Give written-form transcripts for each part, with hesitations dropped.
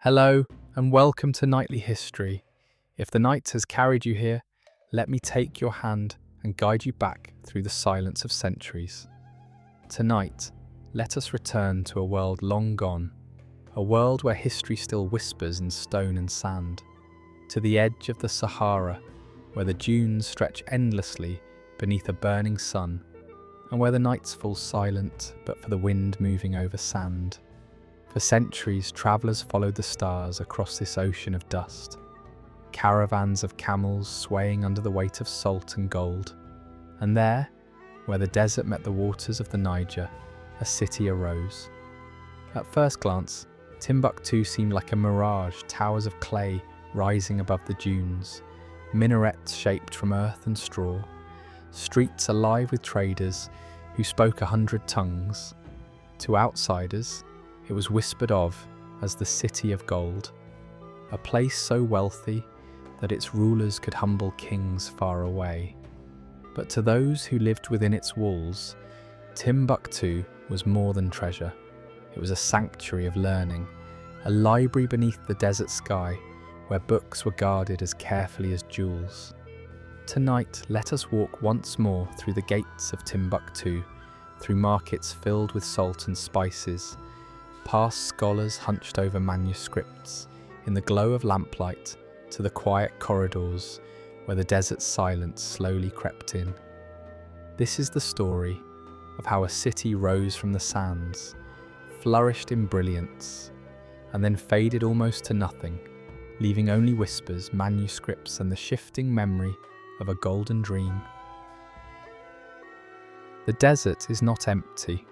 Hello, and welcome to Nightly History. If the night has carried you here, let me take your hand and guide you back through the silence of centuries. Tonight, let us return to a world long gone, a world where history still whispers in stone and sand, to the edge of the Sahara, where the dunes stretch endlessly beneath a burning sun, and where the nights fall silent but for the wind moving over sand. For centuries, travellers followed the stars across this ocean of dust, caravans of camels swaying under the weight of salt and gold. And there, where the desert met the waters of the Niger, a city arose. At first glance, Timbuktu seemed like a mirage, towers of clay rising above the dunes, minarets shaped from earth and straw, streets alive with traders who spoke 100 tongues. To outsiders, it was whispered of as the City of Gold, a place so wealthy that its rulers could humble kings far away. But to those who lived within its walls, Timbuktu was more than treasure. It was a sanctuary of learning, a library beneath the desert sky where books were guarded as carefully as jewels. Tonight, let us walk once more through the gates of Timbuktu, through markets filled with salt and spices, past scholars hunched over manuscripts, in the glow of lamplight, to the quiet corridors where the desert silence slowly crept in. This is the story of how a city rose from the sands, flourished in brilliance, and then faded almost to nothing, leaving only whispers, manuscripts, and the shifting memory of a golden dream. The desert is not empty.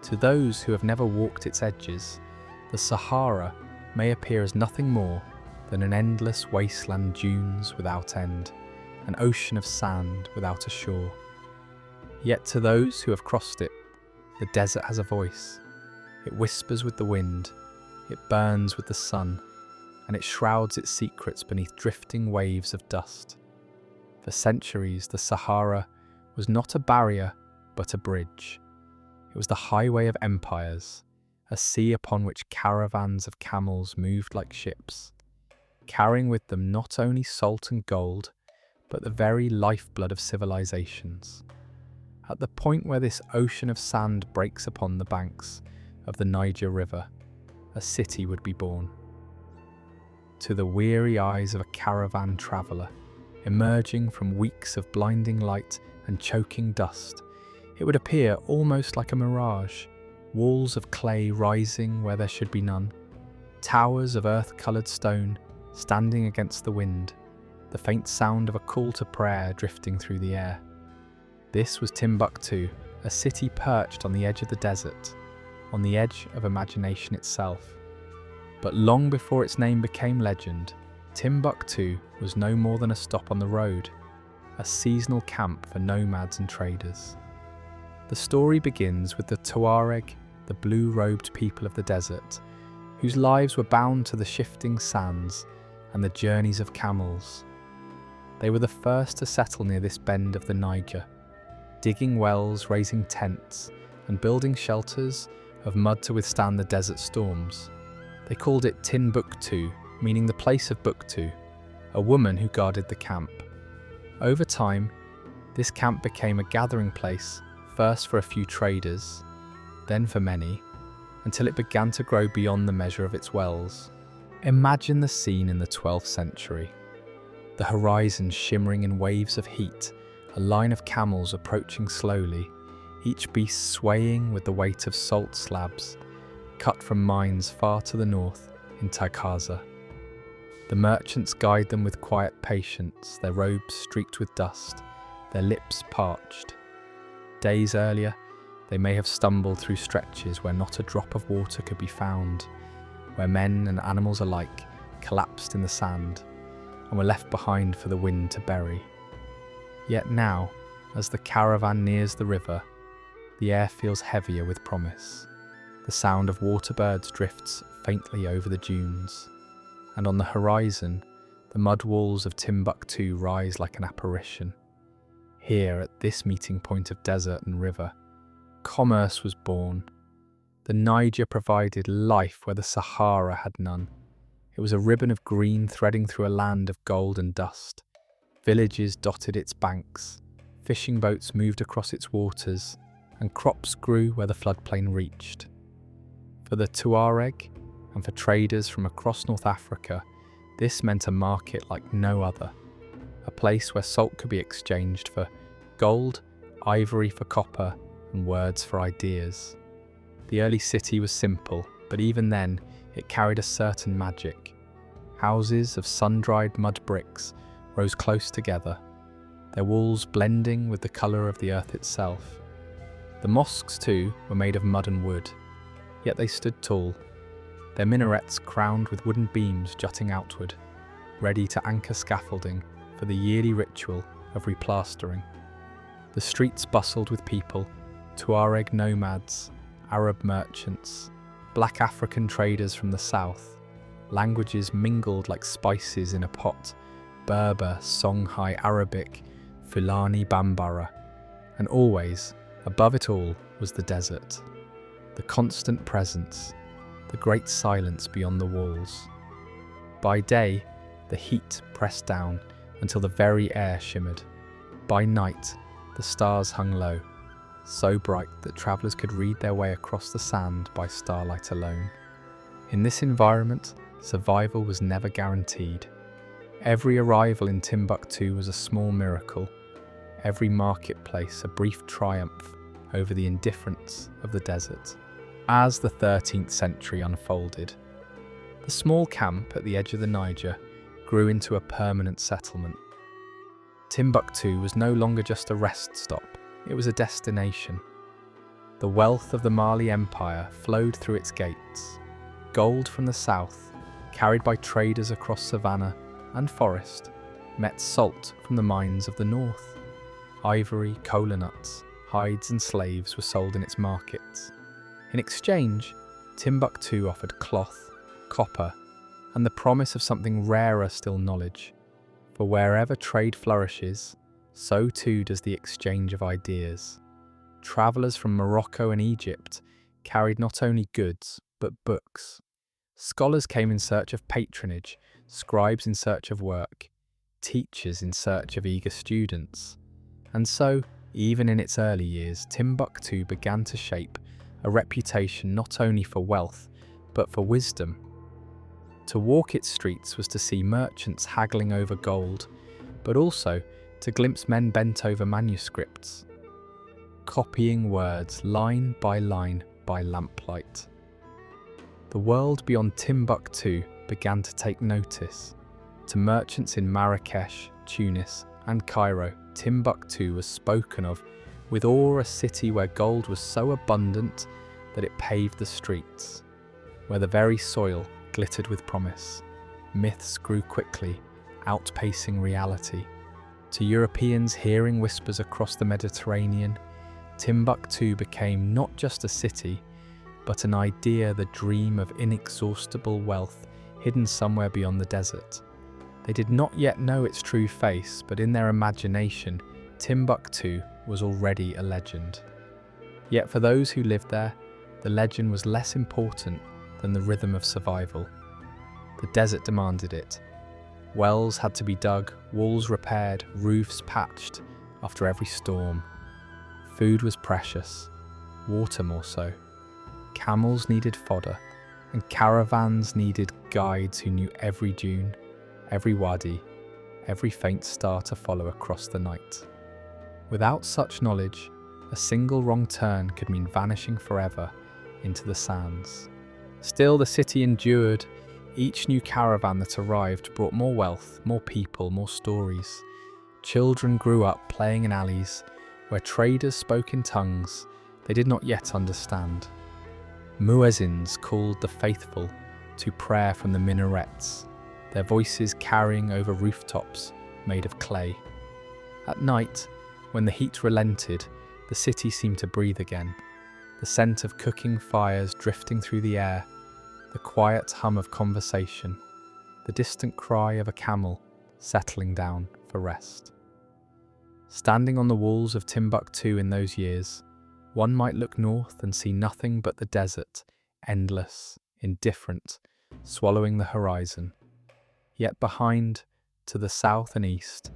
To those who have never walked its edges, the Sahara may appear as nothing more than an endless wasteland, dunes without end, an ocean of sand without a shore. Yet to those who have crossed it, the desert has a voice. It whispers with the wind, it burns with the sun, and it shrouds its secrets beneath drifting waves of dust. For centuries, the Sahara was not a barrier, but a bridge. It was the highway of empires, a sea upon which caravans of camels moved like ships, carrying with them not only salt and gold, but the very lifeblood of civilizations. At the point where this ocean of sand breaks upon the banks of the Niger River, a city would be born. To the weary eyes of a caravan traveller, emerging from weeks of blinding light and choking dust, it would appear almost like a mirage, walls of clay rising where there should be none, towers of earth-coloured stone standing against the wind, the faint sound of a call to prayer drifting through the air. This was Timbuktu, a city perched on the edge of the desert, on the edge of imagination itself. But long before its name became legend, Timbuktu was no more than a stop on the road, a seasonal camp for nomads and traders. The story begins with the Tuareg, the blue-robed people of the desert, whose lives were bound to the shifting sands and the journeys of camels. They were the first to settle near this bend of the Niger, digging wells, raising tents, and building shelters of mud to withstand the desert storms. They called it Timbuktu, meaning the place of Buktu, a woman who guarded the camp. Over time, this camp became a gathering place, first for a few traders, then for many, until it began to grow beyond the measure of its wells. Imagine the scene in the 12th century. The horizon shimmering in waves of heat, a line of camels approaching slowly, each beast swaying with the weight of salt slabs, cut from mines far to the north in Takaza. The merchants guide them with quiet patience, their robes streaked with dust, their lips parched. Days earlier, they may have stumbled through stretches where not a drop of water could be found, where men and animals alike collapsed in the sand and were left behind for the wind to bury. Yet now, as the caravan nears the river, the air feels heavier with promise. The sound of waterbirds drifts faintly over the dunes, and on the horizon, the mud walls of Timbuktu rise like an apparition. Here, at this meeting point of desert and river, commerce was born. The Niger provided life where the Sahara had none, It was a ribbon of green threading through a land of gold and dust. Villages dotted its banks, fishing boats moved across its waters, and crops grew where the floodplain reached. For the Tuareg, and for traders from across North Africa, this meant a market like no other, a place where salt could be exchanged for gold, ivory for copper, and words for ideas. The early city was simple, but even then, it carried a certain magic. Houses of sun-dried mud bricks rose close together, their walls blending with the colour of the earth itself. The mosques, too, were made of mud and wood, yet they stood tall, their minarets crowned with wooden beams jutting outward, ready to anchor scaffolding for the yearly ritual of replastering. The streets bustled with people, Tuareg nomads, Arab merchants, black African traders from the south. Languages mingled like spices in a pot, Berber, Songhai Arabic, Fulani Bambara, and always, above it all, was the desert. The constant presence, the great silence beyond the walls. By day, the heat pressed down until the very air shimmered. By night, the stars hung low, so bright that travellers could read their way across the sand by starlight alone. In this environment, survival was never guaranteed. Every arrival in Timbuktu was a small miracle, every marketplace a brief triumph over the indifference of the desert. As the 13th century unfolded, the small camp at the edge of the Niger grew into a permanent settlement. Timbuktu was no longer just a rest stop, it was a destination. The wealth of the Mali Empire flowed through its gates. Gold from the south, carried by traders across savannah and forest, met salt from the mines of the north. Ivory, cola nuts, hides and slaves were sold in its markets. In exchange, Timbuktu offered cloth, copper, and the promise of something rarer still, knowledge. For wherever trade flourishes, so too does the exchange of ideas. Travellers from Morocco and Egypt carried not only goods, but books. Scholars came in search of patronage, scribes in search of work, teachers in search of eager students. And so, even in its early years, Timbuktu began to shape a reputation not only for wealth, but for wisdom. To walk its streets was to see merchants haggling over gold, but also to glimpse men bent over manuscripts, copying words line by lamplight. The world beyond Timbuktu began to take notice. To merchants in Marrakesh, Tunis, and Cairo, Timbuktu was spoken of with awe, a city where gold was so abundant that it paved the streets, where the very soil glittered with promise. Myths grew quickly, outpacing reality. To Europeans hearing whispers across the Mediterranean, Timbuktu became not just a city, but an idea, the dream of inexhaustible wealth hidden somewhere beyond the desert. They did not yet know its true face, but in their imagination, Timbuktu was already a legend. Yet for those who lived there, the legend was less important than the rhythm of survival. The desert demanded it. Wells had to be dug, walls repaired, roofs patched after every storm. Food was precious, water more so. Camels needed fodder, and caravans needed guides who knew every dune, every wadi, every faint star to follow across the night. Without such knowledge, a single wrong turn could mean vanishing forever into the sands. Still, the city endured. Each new caravan that arrived brought more wealth, more people, more stories. Children grew up playing in alleys where traders spoke in tongues they did not yet understand. Muezzins called the faithful to prayer from the minarets, their voices carrying over rooftops made of clay. At night, when the heat relented, the city seemed to breathe again. The scent of cooking fires drifting through the air, the quiet hum of conversation, the distant cry of a camel settling down for rest. Standing on the walls of Timbuktu in those years, one might look north and see nothing but the desert, endless, indifferent, swallowing the horizon. Yet behind, to the south and east,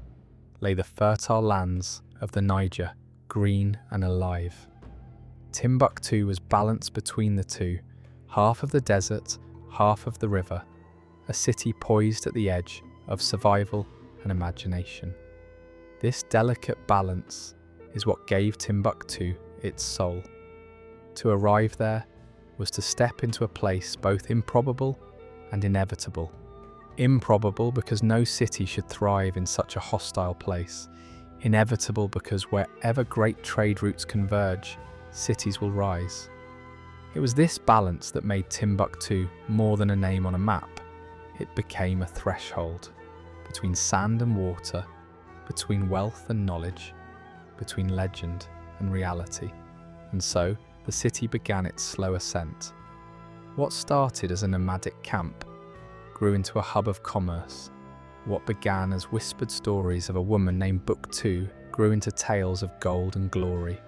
lay the fertile lands of the Niger, green and alive. Timbuktu was balanced between the two, half of the desert, half of the river, a city poised at the edge of survival and imagination. This delicate balance is what gave Timbuktu its soul. To arrive there was to step into a place both improbable and inevitable. Improbable because no city should thrive in such a hostile place. Inevitable because wherever great trade routes converge, cities will rise. It was this balance that made Timbuktu more than a name on a map. It became a threshold between sand and water, between wealth and knowledge, between legend and reality. And so, the city began its slow ascent. What started as a nomadic camp grew into a hub of commerce. What began as whispered stories of a woman named Buktu grew into tales of gold and glory.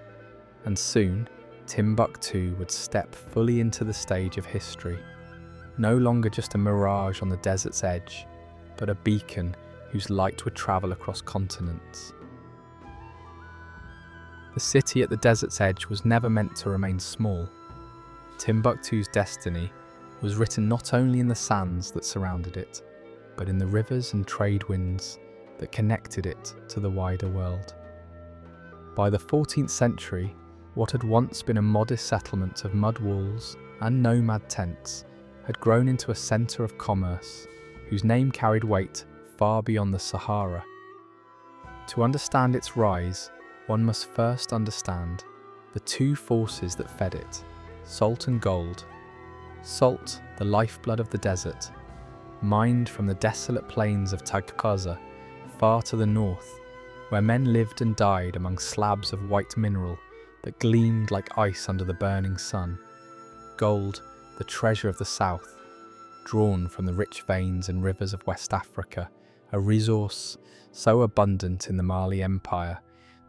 And soon, Timbuktu would step fully into the stage of history. No longer just a mirage on the desert's edge, but a beacon whose light would travel across continents. The city at the desert's edge was never meant to remain small. Timbuktu's destiny was written not only in the sands that surrounded it, but in the rivers and trade winds that connected it to the wider world. By the 14th century, what had once been a modest settlement of mud walls and nomad tents had grown into a centre of commerce whose name carried weight far beyond the Sahara. To understand its rise, one must first understand the two forces that fed it, salt and gold. Salt, the lifeblood of the desert, mined from the desolate plains of Tagkaza, far to the north, where men lived and died among slabs of white mineral that gleamed like ice under the burning sun. Gold, the treasure of the south, drawn from the rich veins and rivers of West Africa, a resource so abundant in the Mali Empire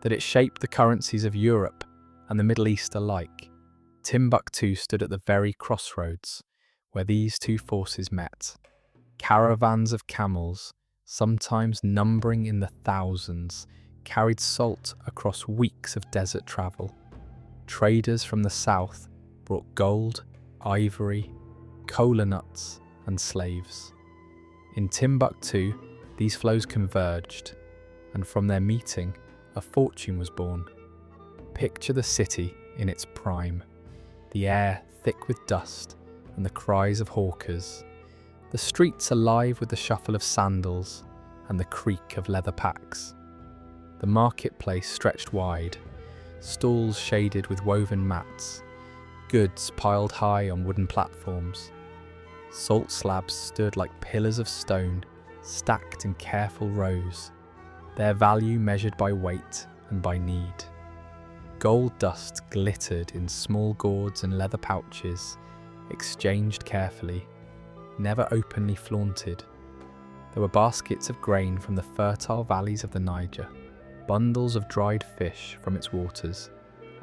that it shaped the currencies of Europe and the Middle East alike. Timbuktu stood at the very crossroads where these two forces met. Caravans of camels, sometimes numbering in the thousands, carried salt across weeks of desert travel. Traders from the south brought gold, ivory, cola nuts, and slaves. In Timbuktu, these flows converged, and from their meeting, a fortune was born. Picture the city in its prime, the air thick with dust and the cries of hawkers, the streets alive with the shuffle of sandals and the creak of leather packs. The marketplace stretched wide, stalls shaded with woven mats, goods piled high on wooden platforms. Salt slabs stood like pillars of stone, stacked in careful rows, their value measured by weight and by need. Gold dust glittered in small gourds and leather pouches, exchanged carefully, never openly flaunted. There were baskets of grain from the fertile valleys of the Niger, bundles of dried fish from its waters,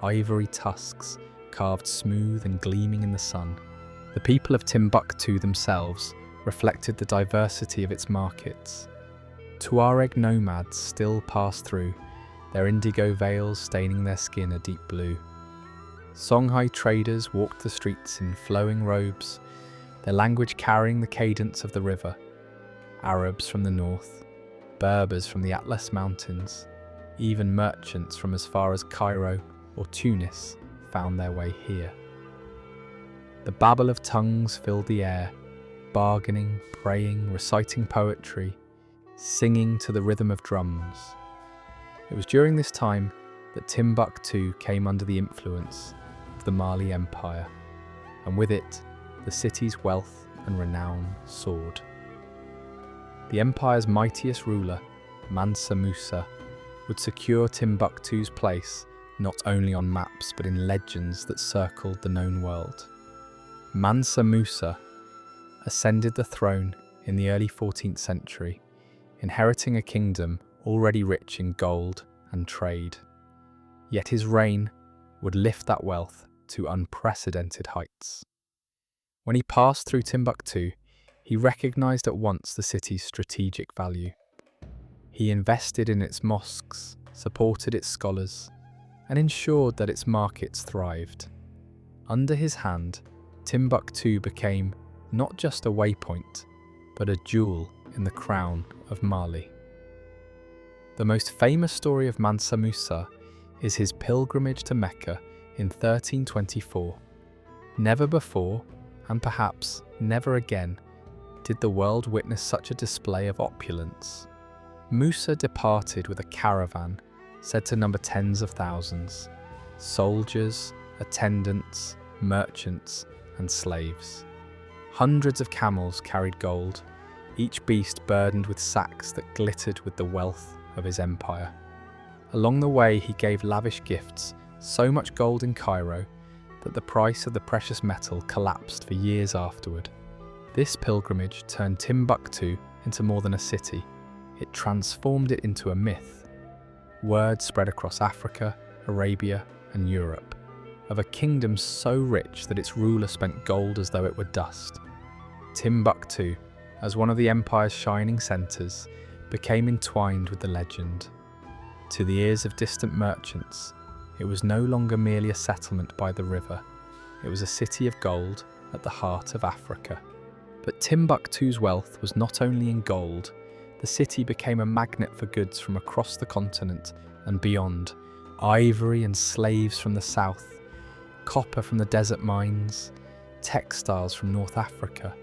ivory tusks carved smooth and gleaming in the sun. The people of Timbuktu themselves reflected the diversity of its markets. Tuareg nomads still passed through, their indigo veils staining their skin a deep blue. Songhai traders walked the streets in flowing robes, their language carrying the cadence of the river. Arabs from the north, Berbers from the Atlas Mountains, even merchants from as far as Cairo or Tunis found their way here. The babble of tongues filled the air, bargaining, praying, reciting poetry, singing to the rhythm of drums. It was during this time that Timbuktu came under the influence of the Mali Empire, and with it, the city's wealth and renown soared. The empire's mightiest ruler, Mansa Musa, would secure Timbuktu's place not only on maps but in legends that circled the known world. Mansa Musa ascended the throne in the early 14th century, inheriting a kingdom already rich in gold and trade. Yet his reign would lift that wealth to unprecedented heights. When he passed through Timbuktu, He recognized at once the city's strategic value. He invested in its mosques, supported its scholars, and ensured that its markets thrived. Under his hand, Timbuktu became not just a waypoint, but a jewel in the crown of Mali. The most famous story of Mansa Musa is his pilgrimage to Mecca in 1324. Never before, and perhaps never again, did the world witness such a display of opulence. Musa departed with a caravan said to number tens of thousands: soldiers, attendants, merchants, and slaves. Hundreds of camels carried gold, each beast burdened with sacks that glittered with the wealth of his empire. Along the way, he gave lavish gifts, so much gold in Cairo that the price of the precious metal collapsed for years afterward. This pilgrimage turned Timbuktu into more than a city. It transformed it into a myth. Word spread across Africa, Arabia, and Europe of a kingdom so rich that its ruler spent gold as though it were dust. Timbuktu, as one of the empire's shining centres, became entwined with the legend. To the ears of distant merchants, it was no longer merely a settlement by the river. It was a city of gold at the heart of Africa. But Timbuktu's wealth was not only in gold. The city became a magnet for goods from across the continent and beyond: ivory and slaves from the south, copper from the desert mines, textiles from North Africa,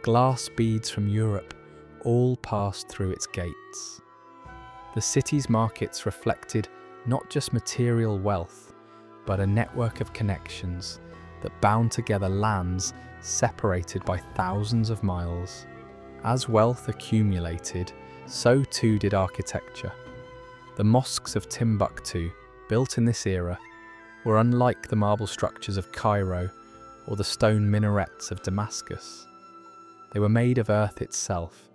glass beads from Europe, all passed through its gates. The city's markets reflected not just material wealth, but a network of connections that bound together lands separated by thousands of miles. As wealth accumulated, so too did architecture. The mosques of Timbuktu, built in this era, were unlike the marble structures of Cairo or the stone minarets of Damascus. They were made of earth itself,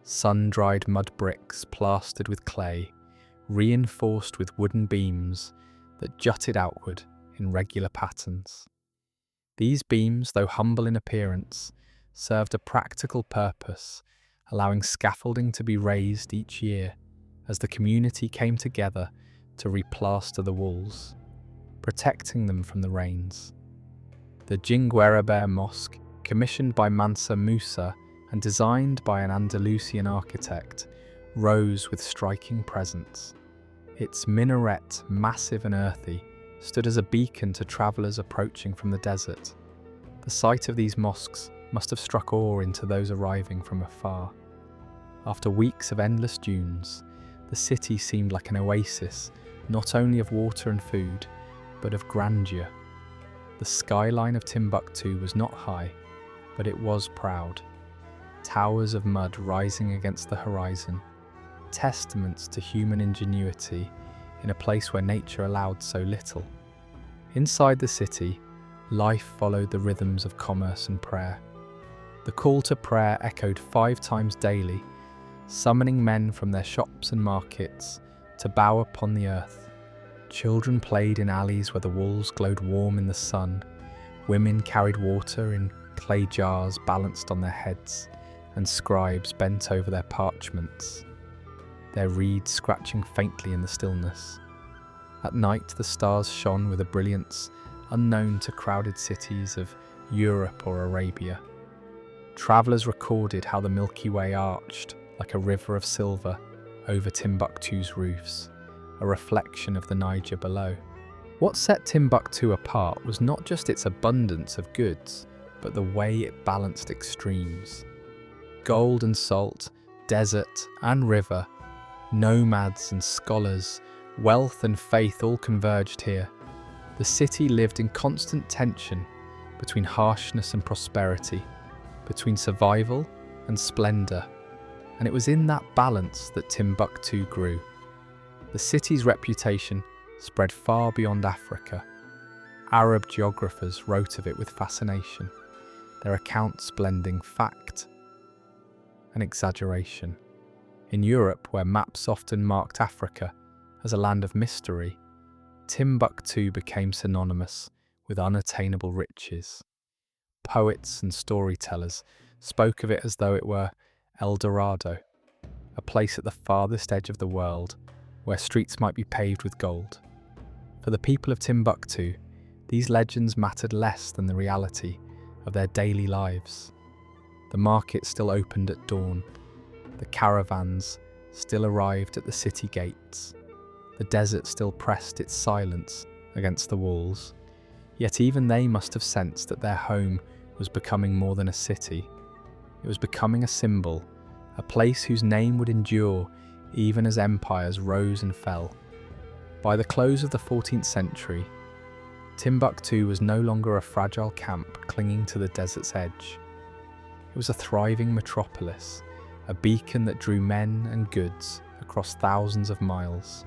sun-dried mud bricks plastered with clay, reinforced with wooden beams that jutted outward in regular patterns. These beams, though humble in appearance, served a practical purpose, allowing scaffolding to be raised each year as the community came together to replaster the walls, protecting them from the rains. The Jingwereber Mosque, commissioned by Mansa Musa and designed by an Andalusian architect, rose with striking presence. Its minaret, massive and earthy, stood as a beacon to travellers approaching from the desert. The sight of these mosques must have struck awe into those arriving from afar. After weeks of endless dunes, the city seemed like an oasis, not only of water and food, but of grandeur. The skyline of Timbuktu was not high, but it was proud. Towers of mud rising against the horizon, testaments to human ingenuity in a place where nature allowed so little. Inside the city, life followed the rhythms of commerce and prayer. The call to prayer echoed 5 times daily, summoning men from their shops and markets to bow upon the earth. Children played in alleys where the walls glowed warm in the sun. Women carried water in clay jars balanced on their heads, and scribes bent over their parchments, their reeds scratching faintly in the stillness. At night, the stars shone with a brilliance unknown to crowded cities of Europe or Arabia. Travellers recorded how the Milky Way arched like a river of silver over Timbuktu's roofs, a reflection of the Niger below. What set Timbuktu apart was not just its abundance of goods, but the way it balanced extremes. Gold and salt, desert and river, nomads and scholars, wealth and faith all converged here. The city lived in constant tension between harshness and prosperity, between survival and splendour, and it was in that balance that Timbuktu grew. The city's reputation spread far beyond Africa. Arab geographers wrote of it with fascination, their accounts blending fact and exaggeration. In Europe, where maps often marked Africa as a land of mystery, Timbuktu became synonymous with unattainable riches. Poets and storytellers spoke of it as though it were El Dorado, a place at the farthest edge of the world where streets might be paved with gold. For the people of Timbuktu, these legends mattered less than the reality of their daily lives. The market still opened at dawn, the caravans still arrived at the city gates, the desert still pressed its silence against the walls, yet even they must have sensed that their home was becoming more than a city. It was becoming a symbol, a place whose name would endure even as empires rose and fell. By the close of the 14th century, Timbuktu was no longer a fragile camp clinging to the desert's edge. It was a thriving metropolis, a beacon that drew men and goods across thousands of miles.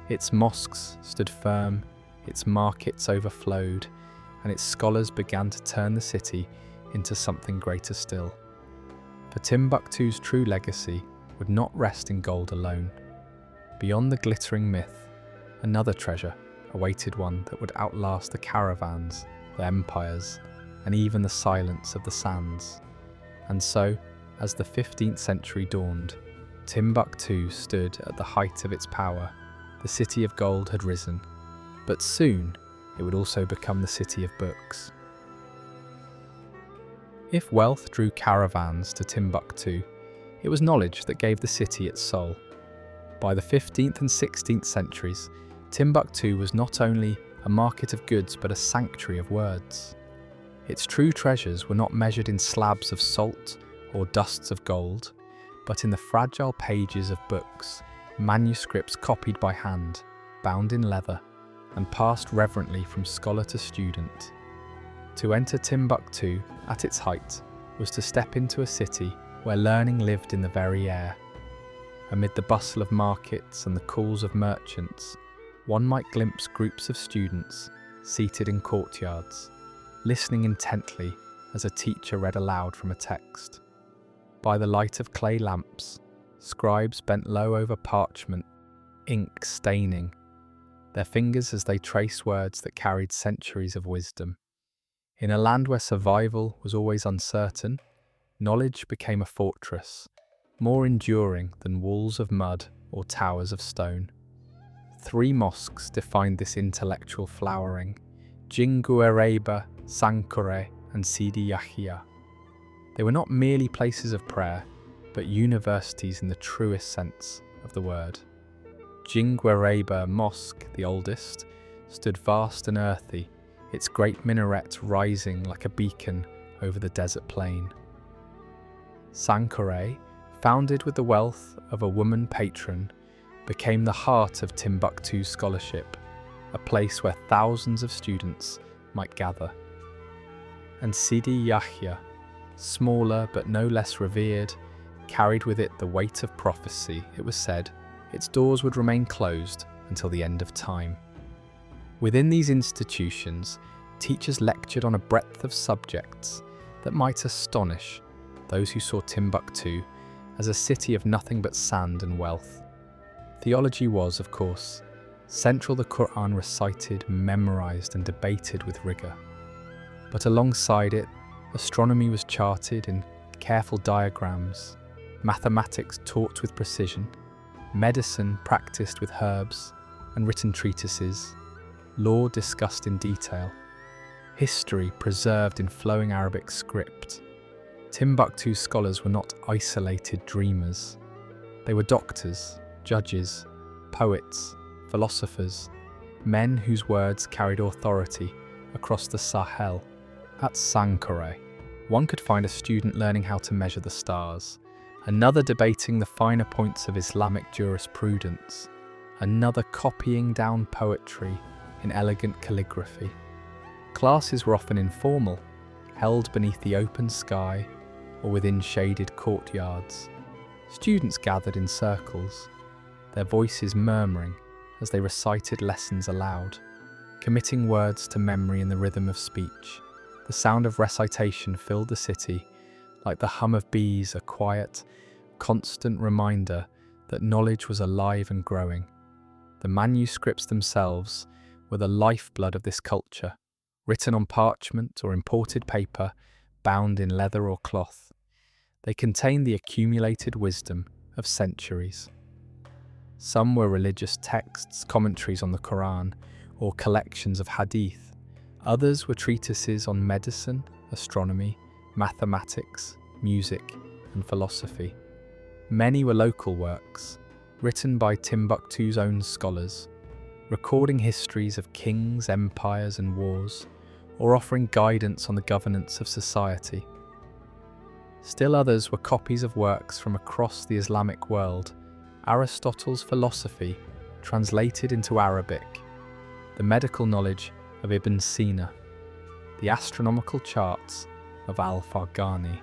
Its mosques stood firm, its markets overflowed, and its scholars began to turn the city into something greater still. For Timbuktu's true legacy would not rest in gold alone. Beyond the glittering myth, another treasure awaited one that would outlast the caravans, the empires, and even the silence of the sands. And so, as the 15th century dawned, Timbuktu stood at the height of its power. The city of gold had risen, but soon it would also become the city of books. If wealth drew caravans to Timbuktu, it was knowledge that gave the city its soul. By the 15th and 16th centuries, Timbuktu was not only a market of goods but a sanctuary of words. Its true treasures were not measured in slabs of salt or dusts of gold, but in the fragile pages of books, manuscripts copied by hand, bound in leather, and passed reverently from scholar to student. To enter Timbuktu at its height was to step into a city where learning lived in the very air. Amid the bustle of markets and the calls of merchants, one might glimpse groups of students seated in courtyards, listening intently as a teacher read aloud from a text. By the light of clay lamps, scribes bent low over parchment, ink staining their fingers as they traced words that carried centuries of wisdom. In a land where survival was always uncertain, knowledge became a fortress, more enduring than walls of mud or towers of stone. 3 mosques defined this intellectual flowering: Jinguereba, Sankore, and Sidi Yahya. They were not merely places of prayer, but universities in the truest sense of the word. Jinguereba Mosque, the oldest, stood vast and earthy, its great minaret rising like a beacon over the desert plain. Sankore, founded with the wealth of a woman patron, became the heart of Timbuktu's scholarship, a place where thousands of students might gather. And Sidi Yahya, smaller but no less revered, carried with it the weight of prophecy. It was said its doors would remain closed until the end of time. Within these institutions, teachers lectured on a breadth of subjects that might astonish those who saw Timbuktu as a city of nothing but sand and wealth. Theology was, of course, central. The Quran recited, memorized, and debated with rigor. But alongside it, astronomy was charted in careful diagrams, mathematics taught with precision, medicine practiced with herbs and written treatises, law discussed in detail, history preserved in flowing Arabic script. Timbuktu's scholars were not isolated dreamers. They were doctors, judges, poets, philosophers, men whose words carried authority across the Sahel. At Sankore, one could find a student learning how to measure the stars, another debating the finer points of Islamic jurisprudence, another copying down poetry in elegant calligraphy. Classes were often informal, held beneath the open sky or within shaded courtyards. Students gathered in circles, their voices murmuring as they recited lessons aloud, committing words to memory in the rhythm of speech. The sound of recitation filled the city like the hum of bees, a quiet, constant reminder that knowledge was alive and growing. The manuscripts themselves were the lifeblood of this culture, written on parchment or imported paper, bound in leather or cloth. They contained the accumulated wisdom of centuries. Some were religious texts, commentaries on the Quran, or collections of hadith. Others were treatises on medicine, astronomy, mathematics, music, and philosophy. Many were local works, written by Timbuktu's own scholars, recording histories of kings, empires, and wars, or offering guidance on the governance of society. Still others were copies of works from across the Islamic world, Aristotle's philosophy translated into Arabic, the medical knowledge of Ibn Sina, the astronomical charts of Al-Farghani.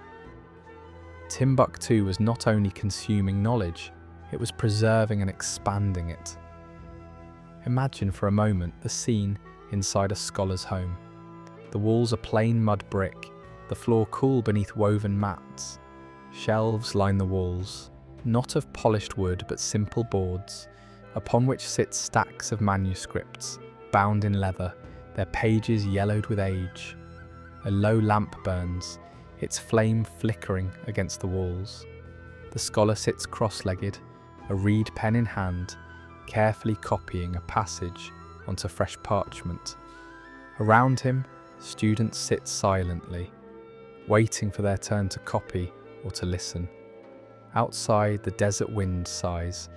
Timbuktu was not only consuming knowledge, it was preserving and expanding it. Imagine for a moment the scene inside a scholar's home. The walls are plain mud brick, the floor cool beneath woven mats. Shelves line the walls, not of polished wood but simple boards, upon which sit stacks of manuscripts, bound in leather, their pages yellowed with age. A low lamp burns, its flame flickering against the walls. The scholar sits cross-legged, a reed pen in hand, carefully copying a passage onto fresh parchment. Around him, students sit silently, waiting for their turn to copy or to listen. Outside, the desert wind sighs,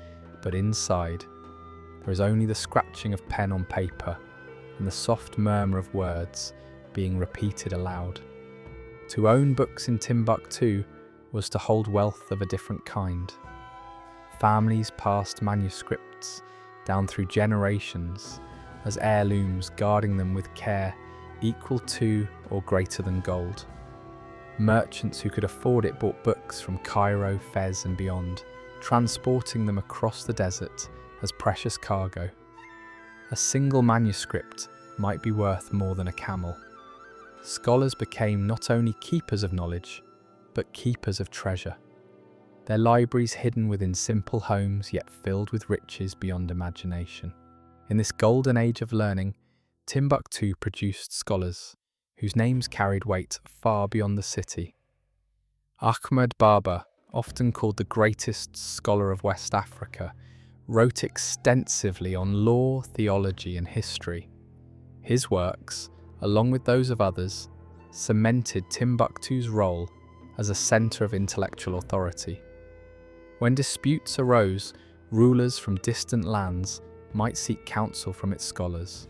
but inside, there is only the scratching of pen on paper and the soft murmur of words being repeated aloud. To own books in Timbuktu was to hold wealth of a different kind. Families passed manuscripts down through generations as heirlooms, guarding them with care equal to or greater than gold. Merchants who could afford it bought books from Cairo, Fez and beyond, transporting them across the desert as precious cargo. A single manuscript might be worth more than a camel. Scholars became not only keepers of knowledge, but keepers of treasure. Their libraries hidden within simple homes, yet filled with riches beyond imagination. In this golden age of learning, Timbuktu produced scholars whose names carried weight far beyond the city. Ahmed Baba, often called the greatest scholar of West Africa, wrote extensively on law, theology, and history. His works, along with those of others, cemented Timbuktu's role as a centre of intellectual authority. When disputes arose, rulers from distant lands might seek counsel from its scholars.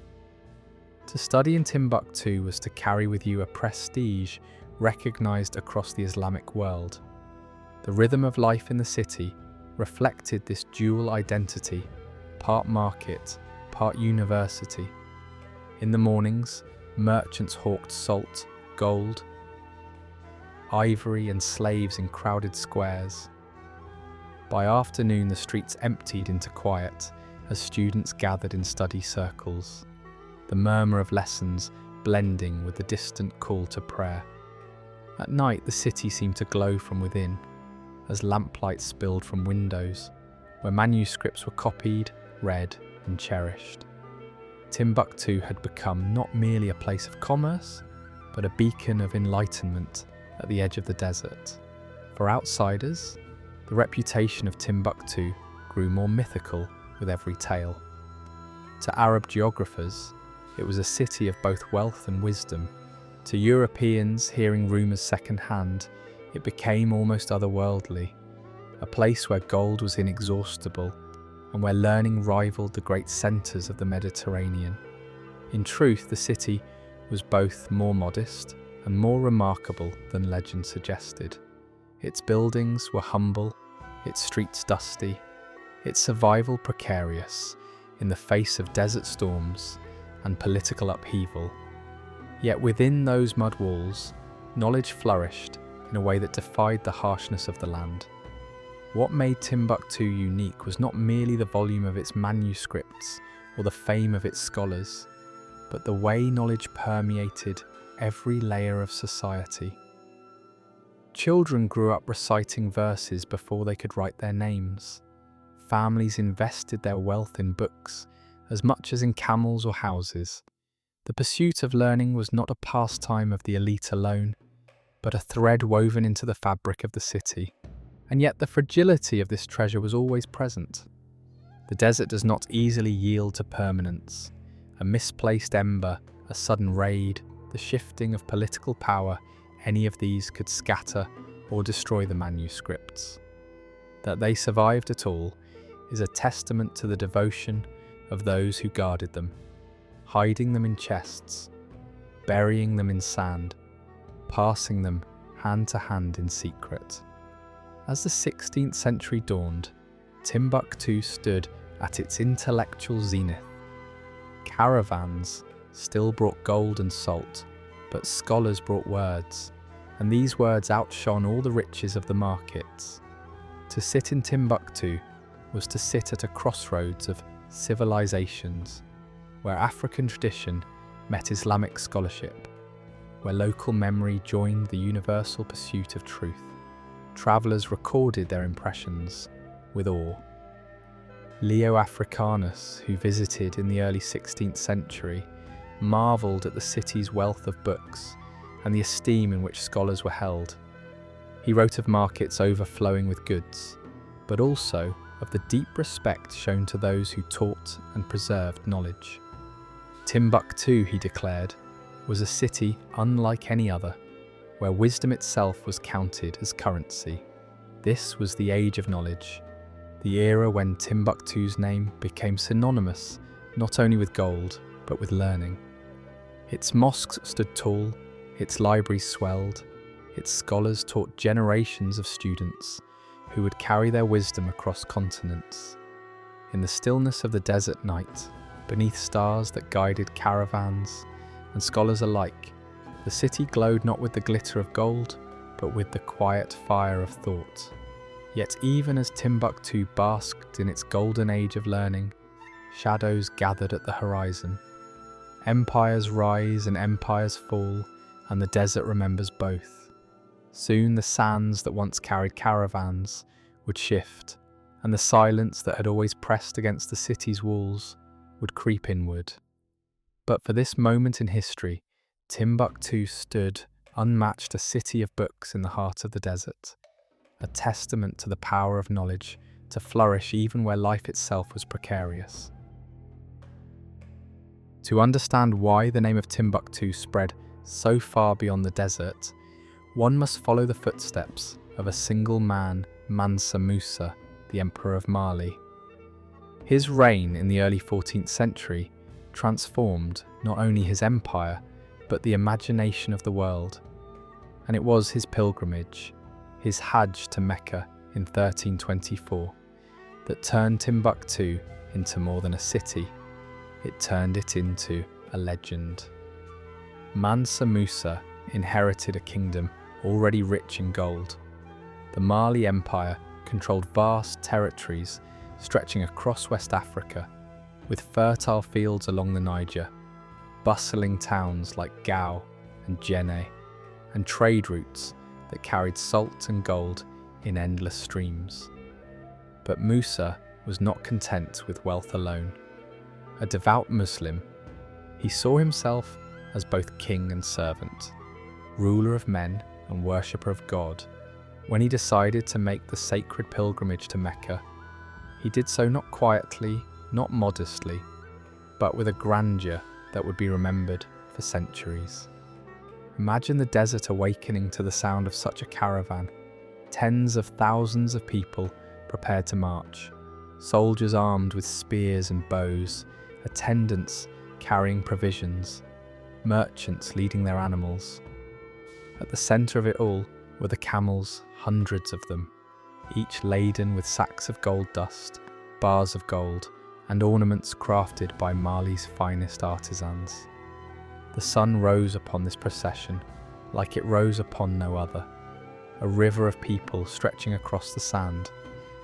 To study in Timbuktu was to carry with you a prestige recognised across the Islamic world. The rhythm of life in the city reflected this dual identity, part market, part university. In the mornings, merchants hawked salt, gold, ivory and slaves in crowded squares. By afternoon, the streets emptied into quiet as students gathered in study circles, the murmur of lessons blending with the distant call to prayer. At night, the city seemed to glow from within, as lamplight spilled from windows, where manuscripts were copied, read, and cherished. Timbuktu had become not merely a place of commerce, but a beacon of enlightenment at the edge of the desert. For outsiders, the reputation of Timbuktu grew more mythical with every tale. To Arab geographers, it was a city of both wealth and wisdom. To Europeans, hearing rumours second-hand, it became almost otherworldly, a place where gold was inexhaustible and where learning rivaled the great centres of the Mediterranean. In truth, the city was both more modest and more remarkable than legend suggested. Its buildings were humble, its streets dusty, its survival precarious in the face of desert storms and political upheaval. Yet within those mud walls, knowledge flourished in a way that defied the harshness of the land. What made Timbuktu unique was not merely the volume of its manuscripts or the fame of its scholars, but the way knowledge permeated every layer of society. Children grew up reciting verses before they could write their names. Families invested their wealth in books as much as in camels or houses. The pursuit of learning was not a pastime of the elite alone. but a thread woven into the fabric of the city. And yet the fragility of this treasure was always present. The desert does not easily yield to permanence. A misplaced ember, a sudden raid, the shifting of political power, any of these could scatter or destroy the manuscripts. That they survived at all is a testament to the devotion of those who guarded them, hiding them in chests, burying them in sand, passing them hand to hand in secret. As the 16th century dawned, Timbuktu stood at its intellectual zenith. Caravans still brought gold and salt, but scholars brought words, and these words outshone all the riches of the markets. To sit in Timbuktu was to sit at a crossroads of civilizations, where African tradition met Islamic scholarship, where local memory joined the universal pursuit of truth. Travellers recorded their impressions with awe. Leo Africanus, who visited in the early 16th century, marvelled at the city's wealth of books and the esteem in which scholars were held. He wrote of markets overflowing with goods, but also of the deep respect shown to those who taught and preserved knowledge. Timbuktu, he declared, was a city unlike any other, where wisdom itself was counted as currency. This was the age of knowledge, the era when Timbuktu's name became synonymous not only with gold, but with learning. Its mosques stood tall, its libraries swelled, its scholars taught generations of students who would carry their wisdom across continents. In the stillness of the desert night, beneath stars that guided caravans and scholars alike, the city glowed not with the glitter of gold, but with the quiet fire of thought. Yet even as Timbuktu basked in its golden age of learning, shadows gathered at the horizon. Empires rise and empires fall, and the desert remembers both. Soon the sands that once carried caravans would shift, and the silence that had always pressed against the city's walls would creep inward. But for this moment in history, Timbuktu stood unmatched, a city of books in the heart of the desert, a testament to the power of knowledge to flourish even where life itself was precarious. To understand why the name of Timbuktu spread so far beyond the desert, one must follow the footsteps of a single man, Mansa Musa, the Emperor of Mali. His reign in the early 14th century transformed not only his empire, but the imagination of the world. And it was his pilgrimage, his Hajj to Mecca in 1324, that turned Timbuktu into more than a city. It turned it into a legend. Mansa Musa inherited a kingdom already rich in gold. The Mali Empire controlled vast territories stretching across West Africa, with fertile fields along the Niger, bustling towns like Gao and Djenné, and trade routes that carried salt and gold in endless streams. But Musa was not content with wealth alone. A devout Muslim, he saw himself as both king and servant, ruler of men and worshipper of God. When he decided to make the sacred pilgrimage to Mecca, he did so not quietly, not modestly, but with a grandeur that would be remembered for centuries. Imagine the desert awakening to the sound of such a caravan, tens of thousands of people prepared to march, soldiers armed with spears and bows, attendants carrying provisions, merchants leading their animals. At the centre of it all were the camels, hundreds of them, each laden with sacks of gold dust, bars of gold, and ornaments crafted by Mali's finest artisans. The sun rose upon this procession like it rose upon no other, a river of people stretching across the sand,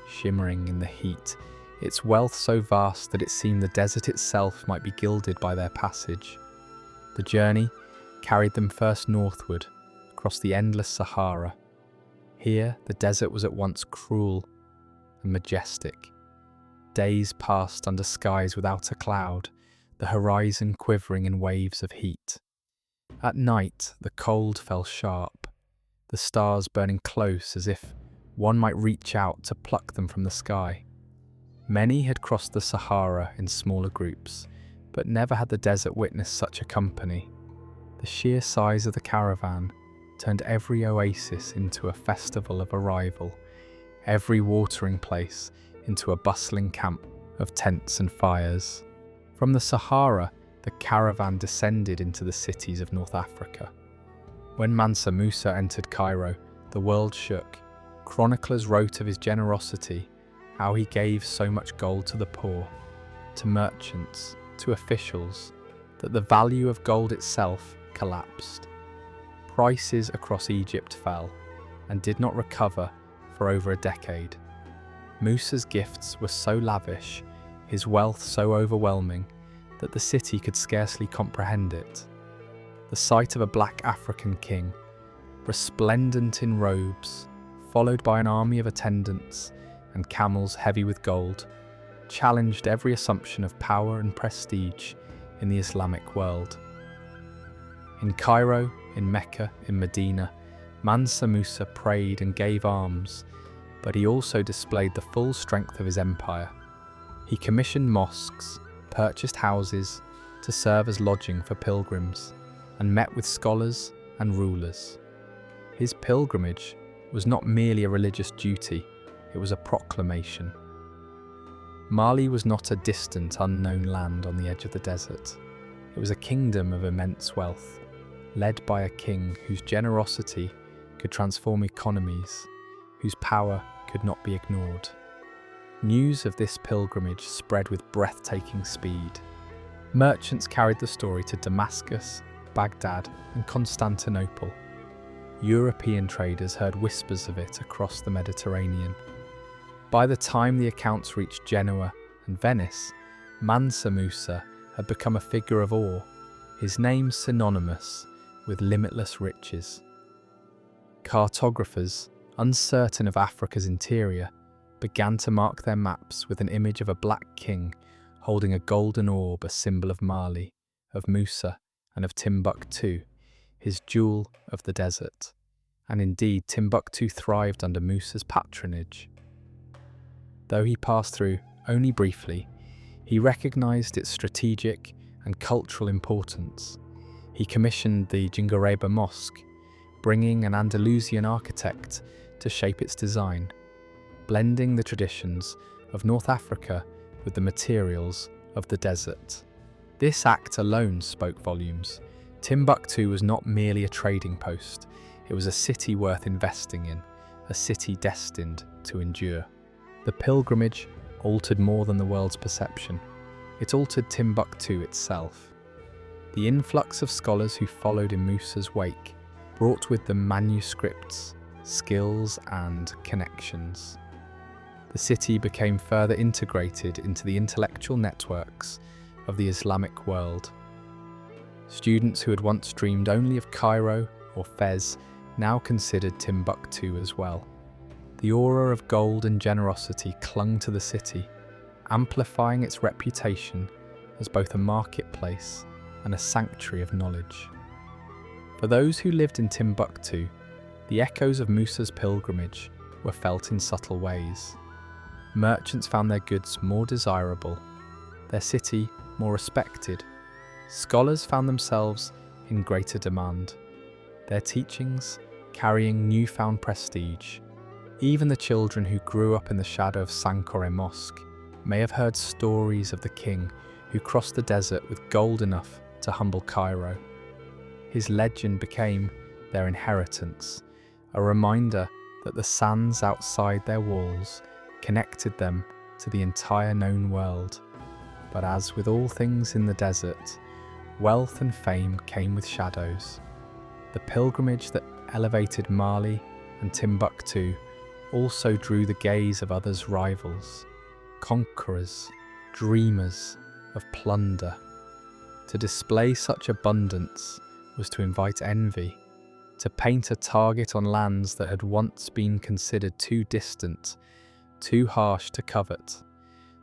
shimmering in the heat, its wealth so vast that it seemed the desert itself might be gilded by their passage. The journey carried them first northward, across the endless Sahara. Here, the desert was at once cruel and majestic. Days passed under skies without a cloud, the horizon quivering in waves of heat. At night, the cold fell sharp, the stars burning close as if one might reach out to pluck them from the sky. Many had crossed the Sahara in smaller groups, but never had the desert witnessed such a company. The sheer size of the caravan turned every oasis into a festival of arrival, every watering place into a bustling camp of tents and fires. From the Sahara, the caravan descended into the cities of North Africa. When Mansa Musa entered Cairo, the world shook. Chroniclers wrote of his generosity, how he gave so much gold to the poor, to merchants, to officials, that the value of gold itself collapsed. Prices across Egypt fell and did not recover for over a decade. Musa's gifts were so lavish, his wealth so overwhelming, that the city could scarcely comprehend it. The sight of a black African king, resplendent in robes, followed by an army of attendants and camels heavy with gold, challenged every assumption of power and prestige in the Islamic world. In Cairo, in Mecca, in Medina, Mansa Musa prayed and gave alms, but he also displayed the full strength of his empire. He commissioned mosques, purchased houses to serve as lodging for pilgrims, and met with scholars and rulers. His pilgrimage was not merely a religious duty, it was a proclamation. Mali was not a distant, unknown land on the edge of the desert. It was a kingdom of immense wealth, led by a king whose generosity could transform economies, whose power could not be ignored. News of this pilgrimage spread with breathtaking speed. Merchants carried the story to Damascus, Baghdad, and Constantinople. European traders heard whispers of it across the Mediterranean. By the time the accounts reached Genoa and Venice, Mansa Musa had become a figure of awe, his name synonymous with limitless riches. Cartographers, uncertain of Africa's interior, began to mark their maps with an image of a black king holding a golden orb, a symbol of Mali, of Musa, and of Timbuktu, his jewel of the desert. And indeed, Timbuktu thrived under Musa's patronage. Though he passed through only briefly, he recognized its strategic and cultural importance. He commissioned the Niger River Mosque, bringing an Andalusian architect to shape its design, blending the traditions of North Africa with the materials of the desert. This act alone spoke volumes. Timbuktu was not merely a trading post, it was a city worth investing in, a city destined to endure. The pilgrimage altered more than the world's perception. It altered Timbuktu itself. The influx of scholars who followed in Musa's wake brought with them manuscripts, skills, and connections. The city became further integrated into the intellectual networks of the Islamic world. Students who had once dreamed only of Cairo or Fez now considered Timbuktu as well. The aura of gold and generosity clung to the city, amplifying its reputation as both a marketplace and a sanctuary of knowledge. For those who lived in Timbuktu, the echoes of Musa's pilgrimage were felt in subtle ways. Merchants found their goods more desirable, their city more respected. Scholars found themselves in greater demand, their teachings carrying newfound prestige. Even the children who grew up in the shadow of Sankore Mosque may have heard stories of the king who crossed the desert with gold enough to humble Cairo. His legend became their inheritance, a reminder that the sands outside their walls connected them to the entire known world. But as with all things in the desert, wealth and fame came with shadows. The pilgrimage that elevated Mali and Timbuktu also drew the gaze of others' rivals, conquerors, dreamers of plunder. To display such abundance was to invite envy, to paint a target on lands that had once been considered too distant, too harsh to covet.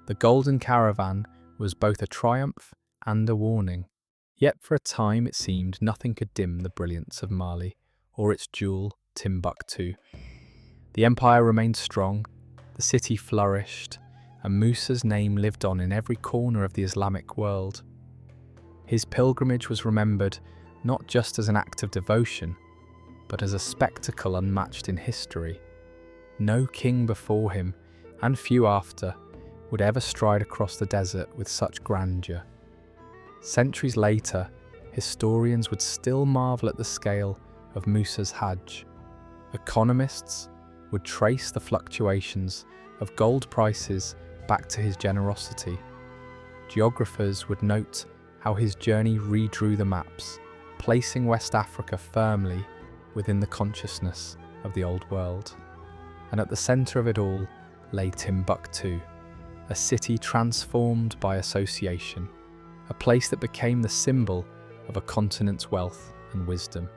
The Golden Caravan was both a triumph and a warning. Yet for a time it seemed nothing could dim the brilliance of Mali or its jewel, Timbuktu. The empire remained strong, the city flourished, and Musa's name lived on in every corner of the Islamic world. His pilgrimage was remembered not just as an act of devotion, but as a spectacle unmatched in history. No king before him, and few after, would ever stride across the desert with such grandeur. Centuries later, historians would still marvel at the scale of Musa's Hajj. Economists would trace the fluctuations of gold prices back to his generosity. Geographers would note how his journey redrew the maps, placing West Africa firmly within the consciousness of the Old World. And at the centre of it all lay Timbuktu, a city transformed by association, a place that became the symbol of a continent's wealth and wisdom.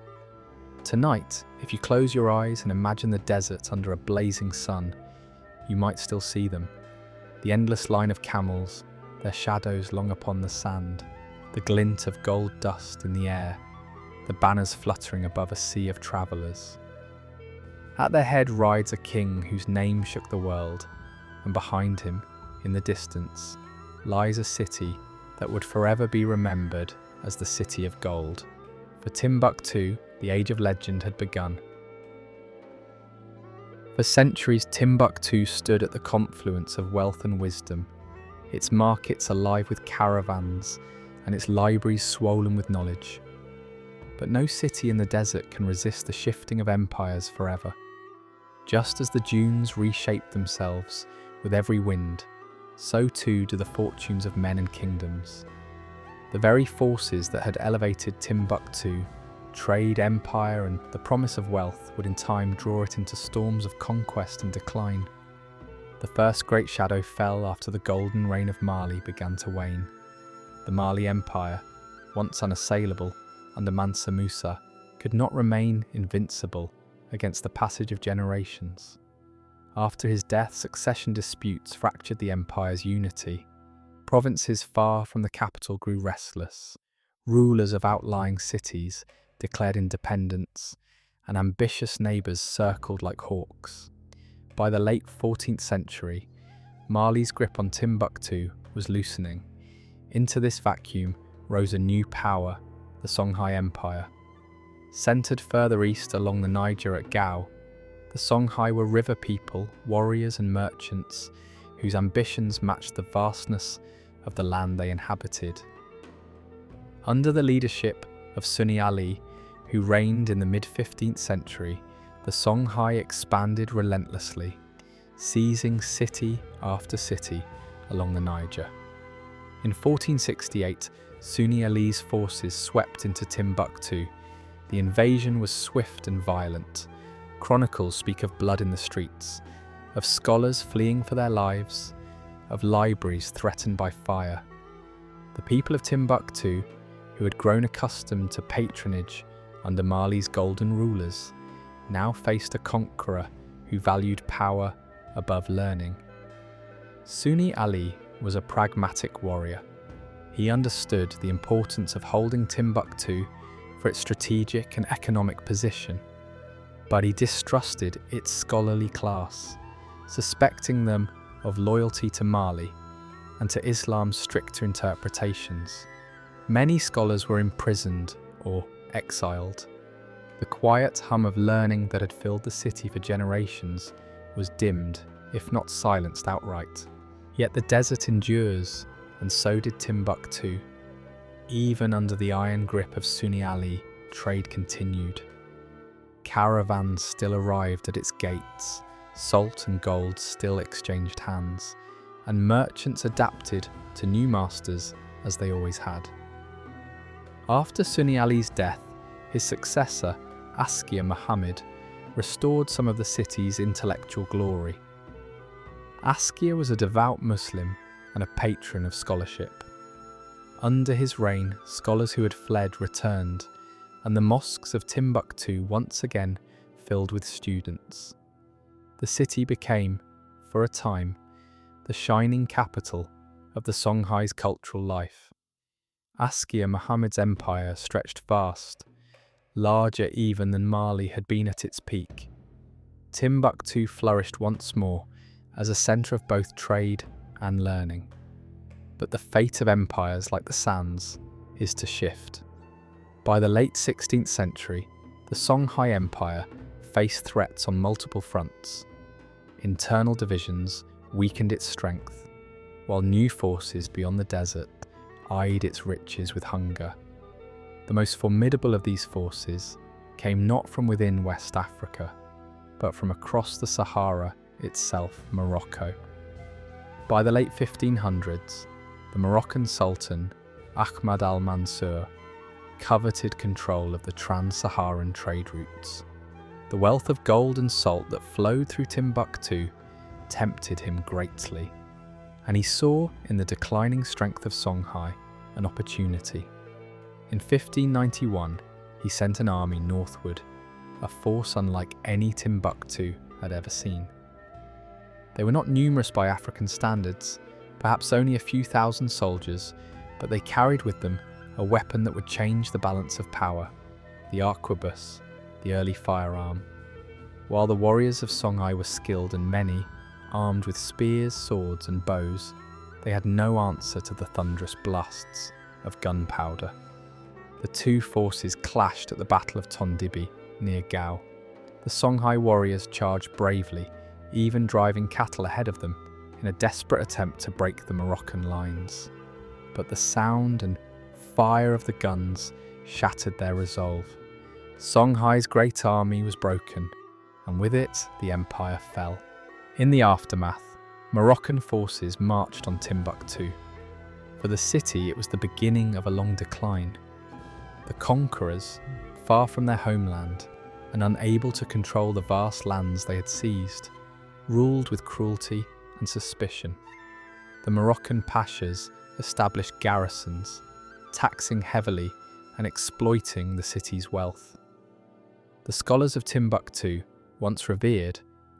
Tonight, if you close your eyes and imagine the desert under a blazing sun, you might still see them. The endless line of camels, their shadows long upon the sand, the glint of gold dust in the air, the banners fluttering above a sea of travellers. At their head rides a king whose name shook the world, and behind him, in the distance, lies a city that would forever be remembered as the City of Gold. For Timbuktu, the age of legend had begun. For centuries, Timbuktu stood at the confluence of wealth and wisdom, its markets alive with caravans and its libraries swollen with knowledge. But no city in the desert can resist the shifting of empires forever. Just as the dunes reshape themselves with every wind, so too do the fortunes of men and kingdoms. The very forces that had elevated Timbuktu, trade, empire, and the promise of wealth, would in time draw it into storms of conquest and decline. The first great shadow fell after the golden reign of Mali began to wane. The Mali Empire, once unassailable under Mansa Musa, could not remain invincible against the passage of generations. After his death, succession disputes fractured the empire's unity. Provinces far from the capital grew restless. Rulers of outlying cities declared independence, and ambitious neighbours circled like hawks. By the late 14th century, Mali's grip on Timbuktu was loosening. Into this vacuum rose a new power, the Songhai Empire. Centred further east along the Niger at Gao, the Songhai were river people, warriors and merchants whose ambitions matched the vastness of the land they inhabited. Under the leadership of Sunni Ali, who reigned in the mid-15th century, the Songhai expanded relentlessly, seizing city after city along the Niger. In 1468, Sunni Ali's forces swept into Timbuktu. The invasion was swift and violent. Chronicles speak of blood in the streets, of scholars fleeing for their lives, of libraries threatened by fire. The people of Timbuktu, who had grown accustomed to patronage under Mali's golden rulers, now faced a conqueror who valued power above learning. Sunni Ali was a pragmatic warrior. He understood the importance of holding Timbuktu for its strategic and economic position, but he distrusted its scholarly class, suspecting them of loyalty to Mali and to Islam's stricter interpretations. Many scholars were imprisoned or exiled. The quiet hum of learning that had filled the city for generations was dimmed, if not silenced outright. Yet the desert endures, and so did Timbuktu. Even under the iron grip of Sunni Ali, trade continued. Caravans still arrived at its gates, salt and gold still exchanged hands, and merchants adapted to new masters as they always had. After Sunni Ali's death, his successor, Askia Muhammad, restored some of the city's intellectual glory. Askia was a devout Muslim and a patron of scholarship. Under his reign, scholars who had fled returned, and the mosques of Timbuktu once again filled with students. The city became, for a time, the shining capital of the Songhai's cultural life. Askia Muhammad's empire stretched vast, larger even than Mali had been at its peak. Timbuktu flourished once more as a centre of both trade and learning. But the fate of empires like the Sands is to shift. By the late 16th century, the Songhai Empire faced threats on multiple fronts. Internal divisions weakened its strength, while new forces beyond the desert eyed its riches with hunger. The most formidable of these forces came not from within West Africa, but from across the Sahara itself, Morocco. By the late 1500s, the Moroccan Sultan, Ahmad al-Mansur, coveted control of the trans-Saharan trade routes. The wealth of gold and salt that flowed through Timbuktu tempted him greatly, and he saw in the declining strength of Songhai an opportunity. In 1591, he sent an army northward, a force unlike any Timbuktu had ever seen. They were not numerous by African standards, perhaps only a few thousand soldiers, but they carried with them a weapon that would change the balance of power, the arquebus, the early firearm. While the warriors of Songhai were skilled and many, armed with spears, swords and bows, they had no answer to the thunderous blasts of gunpowder. The two forces clashed at the Battle of Tondibi near Gao. The Songhai warriors charged bravely, even driving cattle ahead of them in a desperate attempt to break the Moroccan lines. But the sound and fire of the guns shattered their resolve. Songhai's great army was broken, and with it the empire fell. In the aftermath, Moroccan forces marched on Timbuktu. For the city, it was the beginning of a long decline. The conquerors, far from their homeland and unable to control the vast lands they had seized, ruled with cruelty and suspicion. The Moroccan pashas established garrisons, taxing heavily and exploiting the city's wealth. The scholars of Timbuktu, once revered,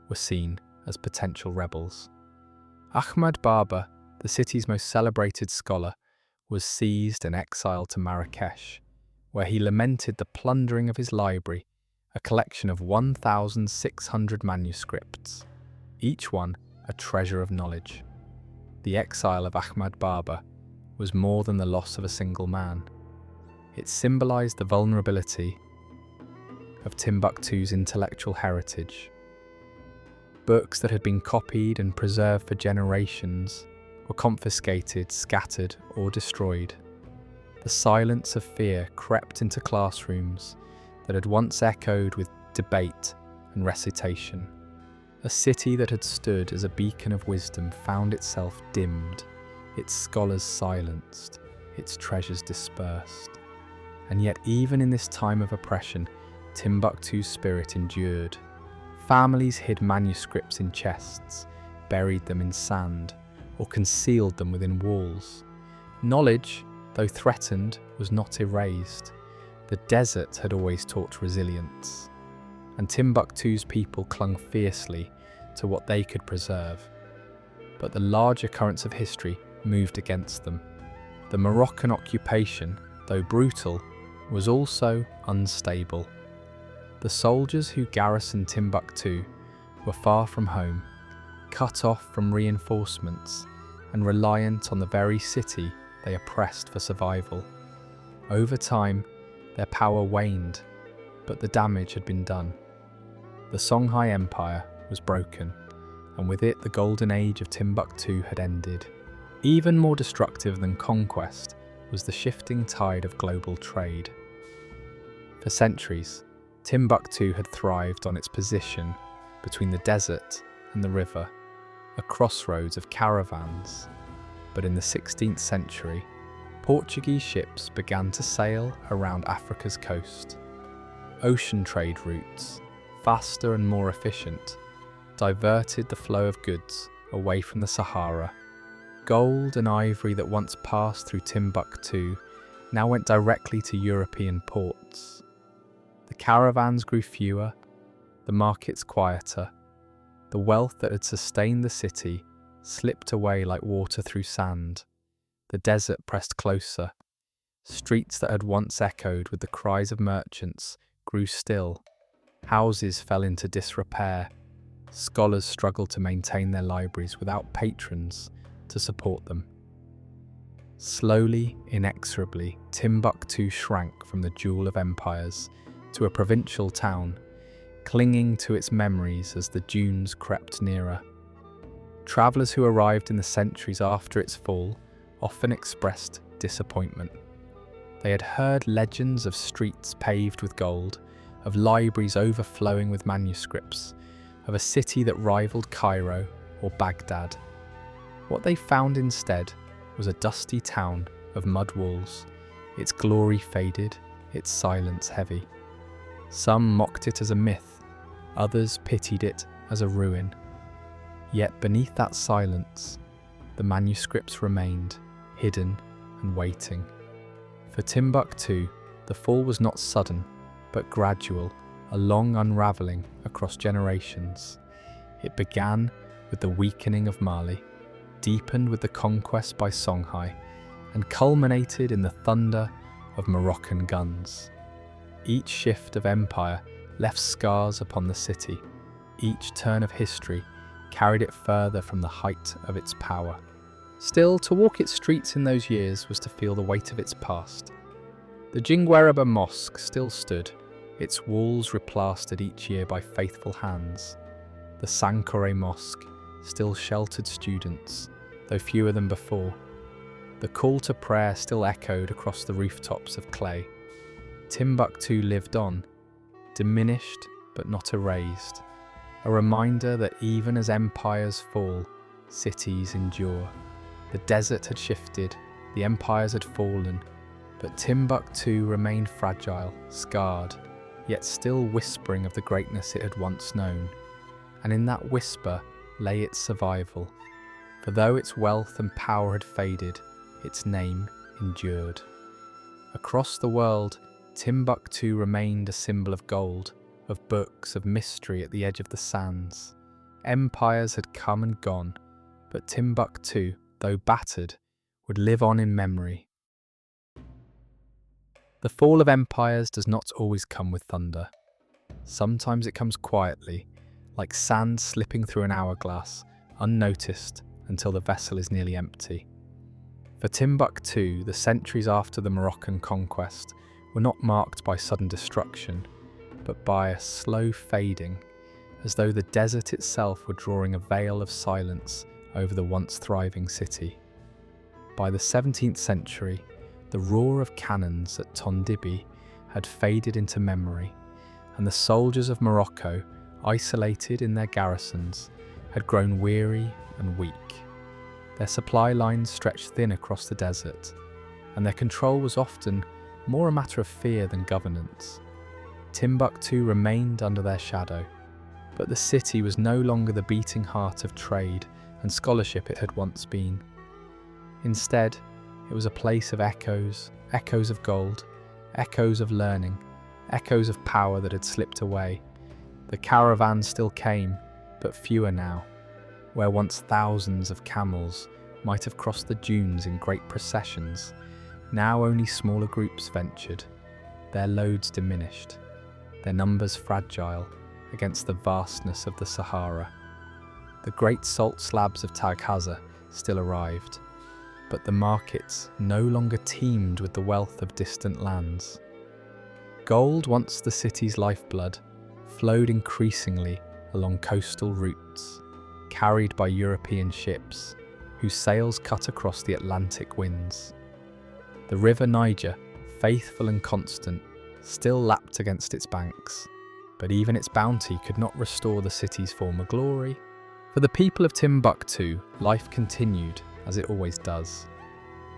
were seen as potential rebels. Ahmad Baba, the city's most celebrated scholar, was seized and exiled to Marrakesh, where he lamented the plundering of his library, a collection of 1,600 manuscripts, each one a treasure of knowledge. The exile of Ahmad Baba was more than the loss of a single man. It symbolized the vulnerability of Timbuktu's intellectual heritage. Books that had been copied and preserved for generations were confiscated, scattered, or destroyed. The silence of fear crept into classrooms that had once echoed with debate and recitation. A city that had stood as a beacon of wisdom found itself dimmed, its scholars silenced, its treasures dispersed. And yet even in this time of oppression, Timbuktu's spirit endured. Families hid manuscripts in chests, buried them in sand, or concealed them within walls. Knowledge, though threatened, was not erased. The desert had always taught resilience, and Timbuktu's people clung fiercely to what they could preserve. But the larger currents of history moved against them. The Moroccan occupation, though brutal, was also unstable. The soldiers who garrisoned Timbuktu were far from home, cut off from reinforcements, and reliant on the very city they oppressed for survival. Over time, their power waned, but the damage had been done. The Songhai Empire was broken, and with it the golden age of Timbuktu had ended. Even more destructive than conquest was the shifting tide of global trade. For centuries, Timbuktu had thrived on its position between the desert and the river, a crossroads of caravans. But in the 16th century, Portuguese ships began to sail around Africa's coast. Ocean trade routes, faster and more efficient, diverted the flow of goods away from the Sahara. Gold and ivory that once passed through Timbuktu now went directly to European ports. The caravans grew fewer, the markets quieter. The wealth that had sustained the city slipped away like water through sand. The desert pressed closer. Streets that had once echoed with the cries of merchants grew still. Houses fell into disrepair. Scholars struggled to maintain their libraries without patrons to support them. Slowly, inexorably, Timbuktu shrank from the jewel of empires to a provincial town, clinging to its memories as the dunes crept nearer. Travellers who arrived in the centuries after its fall often expressed disappointment. They had heard legends of streets paved with gold, of libraries overflowing with manuscripts, of a city that rivaled Cairo or Baghdad. What they found instead was a dusty town of mud walls, its glory faded, its silence heavy. Some mocked it as a myth, others pitied it as a ruin. Yet beneath that silence, the manuscripts remained, hidden and waiting. For Timbuktu, the fall was not sudden, but gradual, a long unravelling across generations. It began with the weakening of Mali, deepened with the conquest by Songhai, and culminated in the thunder of Moroccan guns. Each shift of empire left scars upon the city. Each turn of history carried it further from the height of its power. Still, to walk its streets in those years was to feel the weight of its past. The Jingweraba Mosque still stood, its walls replastered each year by faithful hands. The Sankore Mosque still sheltered students, though fewer than before. The call to prayer still echoed across the rooftops of clay. Timbuktu lived on, diminished but not erased, a reminder that even as empires fall, cities endure. The desert had shifted, the empires had fallen, but Timbuktu remained fragile, scarred, yet still whispering of the greatness it had once known. And in that whisper lay its survival, for though its wealth and power had faded, its name endured. Across the world, Timbuktu remained a symbol of gold, of books, of mystery at the edge of the sands. Empires had come and gone, but Timbuktu, though battered, would live on in memory. The fall of empires does not always come with thunder. Sometimes it comes quietly, like sand slipping through an hourglass, unnoticed until the vessel is nearly empty. For Timbuktu, the centuries after the Moroccan conquest were not marked by sudden destruction, but by a slow fading, as though the desert itself were drawing a veil of silence over the once thriving city. By the 17th century, the roar of cannons at Tondibi had faded into memory, and the soldiers of Morocco, isolated in their garrisons, had grown weary and weak. Their supply lines stretched thin across the desert, and their control was often more a matter of fear than governance. Timbuktu remained under their shadow, but the city was no longer the beating heart of trade and scholarship it had once been. Instead, it was a place of echoes, echoes of gold, echoes of learning, echoes of power that had slipped away. The caravans still came, but fewer now. Where once thousands of camels might have crossed the dunes in great processions, now only smaller groups ventured, their loads diminished, their numbers fragile against the vastness of the Sahara. The great salt slabs of Taghaza still arrived, but the markets no longer teemed with the wealth of distant lands. Gold, once the city's lifeblood, flowed increasingly along coastal routes, carried by European ships, whose sails cut across the Atlantic winds. The river Niger, faithful and constant, still lapped against its banks, but even its bounty could not restore the city's former glory. For the people of Timbuktu, life continued, as it always does.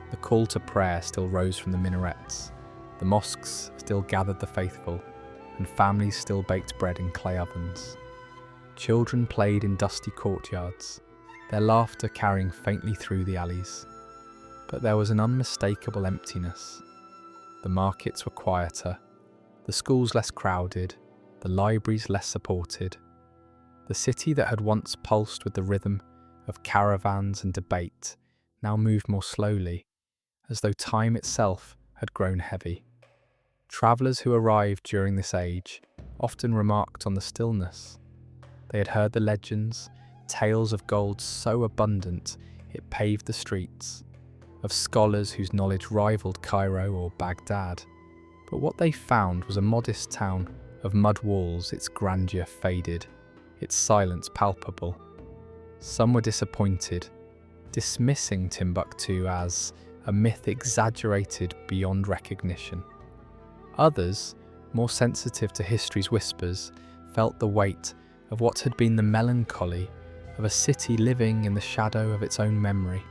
The call to prayer still rose from the minarets, the mosques still gathered the faithful, and families still baked bread in clay ovens. Children played in dusty courtyards, their laughter carrying faintly through the alleys. But there was an unmistakable emptiness. The markets were quieter, the schools less crowded, the libraries less supported. The city that had once pulsed with the rhythm of caravans and debate now moved more slowly, as though time itself had grown heavy. Travellers who arrived during this age often remarked on the stillness. They had heard the legends, tales of gold so abundant it paved the streets, of scholars whose knowledge rivaled Cairo or Baghdad. But what they found was a modest town of mud walls, its grandeur faded, its silence palpable. Some were disappointed, dismissing Timbuktu as a myth exaggerated beyond recognition. Others, more sensitive to history's whispers, felt the weight of what had been the melancholy of a city living in the shadow of its own memory.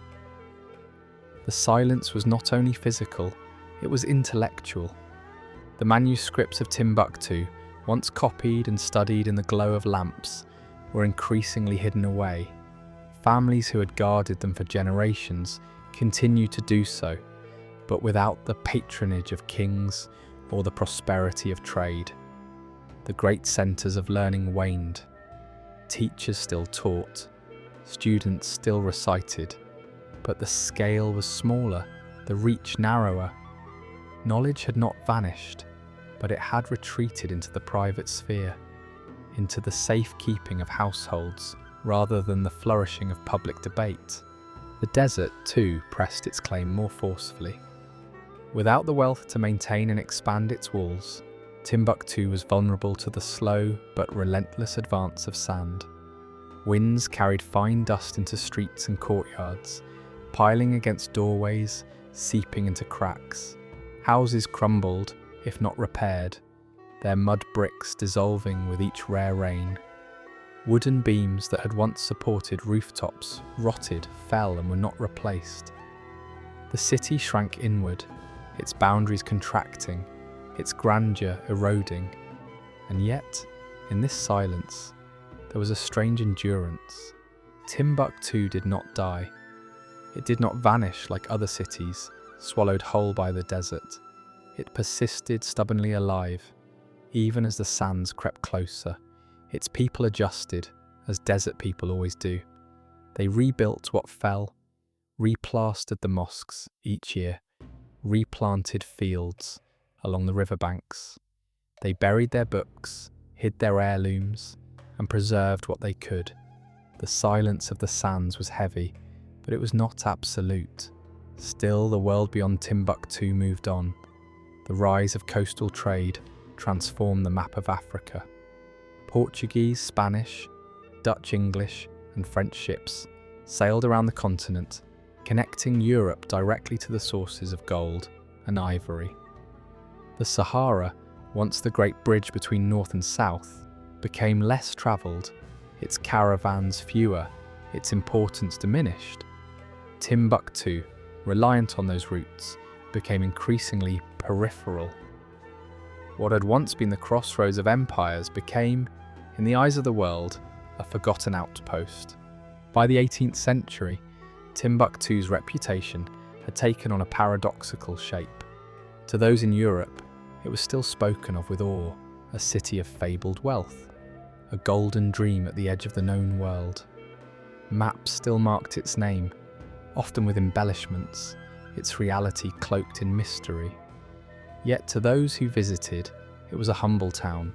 The silence was not only physical, it was intellectual. The manuscripts of Timbuktu, once copied and studied in the glow of lamps, were increasingly hidden away. Families who had guarded them for generations continued to do so, but without the patronage of kings or the prosperity of trade. The great centres of learning waned. Teachers still taught, students still recited, but the scale was smaller, the reach narrower. Knowledge had not vanished, but it had retreated into the private sphere, into the safekeeping of households rather than the flourishing of public debate. The desert, too, pressed its claim more forcefully. Without the wealth to maintain and expand its walls, Timbuktu was vulnerable to the slow but relentless advance of sand. Winds carried fine dust into streets and courtyards, piling against doorways, seeping into cracks. Houses crumbled, if not repaired, their mud bricks dissolving with each rare rain. Wooden beams that had once supported rooftops rotted, fell, and were not replaced. The city shrank inward, its boundaries contracting, its grandeur eroding. And yet, in this silence, there was a strange endurance. Timbuktu did not die. It did not vanish like other cities, swallowed whole by the desert. It persisted stubbornly alive, even as the sands crept closer. Its people adjusted, as desert people always do. They rebuilt what fell, replastered the mosques each year, replanted fields along the riverbanks. They buried their books, hid their heirlooms, and preserved what they could. The silence of the sands was heavy, but it was not absolute. Still, the world beyond Timbuktu moved on. The rise of coastal trade transformed the map of Africa. Portuguese, Spanish, Dutch, English, and French ships sailed around the continent, connecting Europe directly to the sources of gold and ivory. The Sahara, once the great bridge between north and south, became less travelled, its caravans fewer, its importance diminished. Timbuktu, reliant on those routes, became increasingly peripheral. What had once been the crossroads of empires became, in the eyes of the world, a forgotten outpost. By the 18th century, Timbuktu's reputation had taken on a paradoxical shape. To those in Europe, it was still spoken of with awe, a city of fabled wealth, a golden dream at the edge of the known world. Maps still marked its name, often with embellishments, its reality cloaked in mystery. Yet to those who visited, it was a humble town,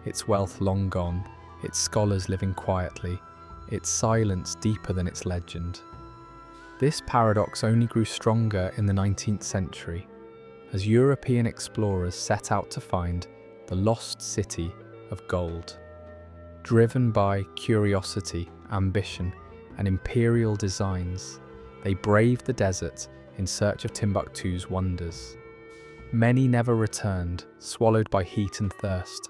its wealth long gone, its scholars living quietly, its silence deeper than its legend. This paradox only grew stronger in the 19th century, as European explorers set out to find the lost city of gold. Driven by curiosity, ambition, and imperial designs, they braved the desert in search of Timbuktu's wonders. Many never returned, swallowed by heat and thirst.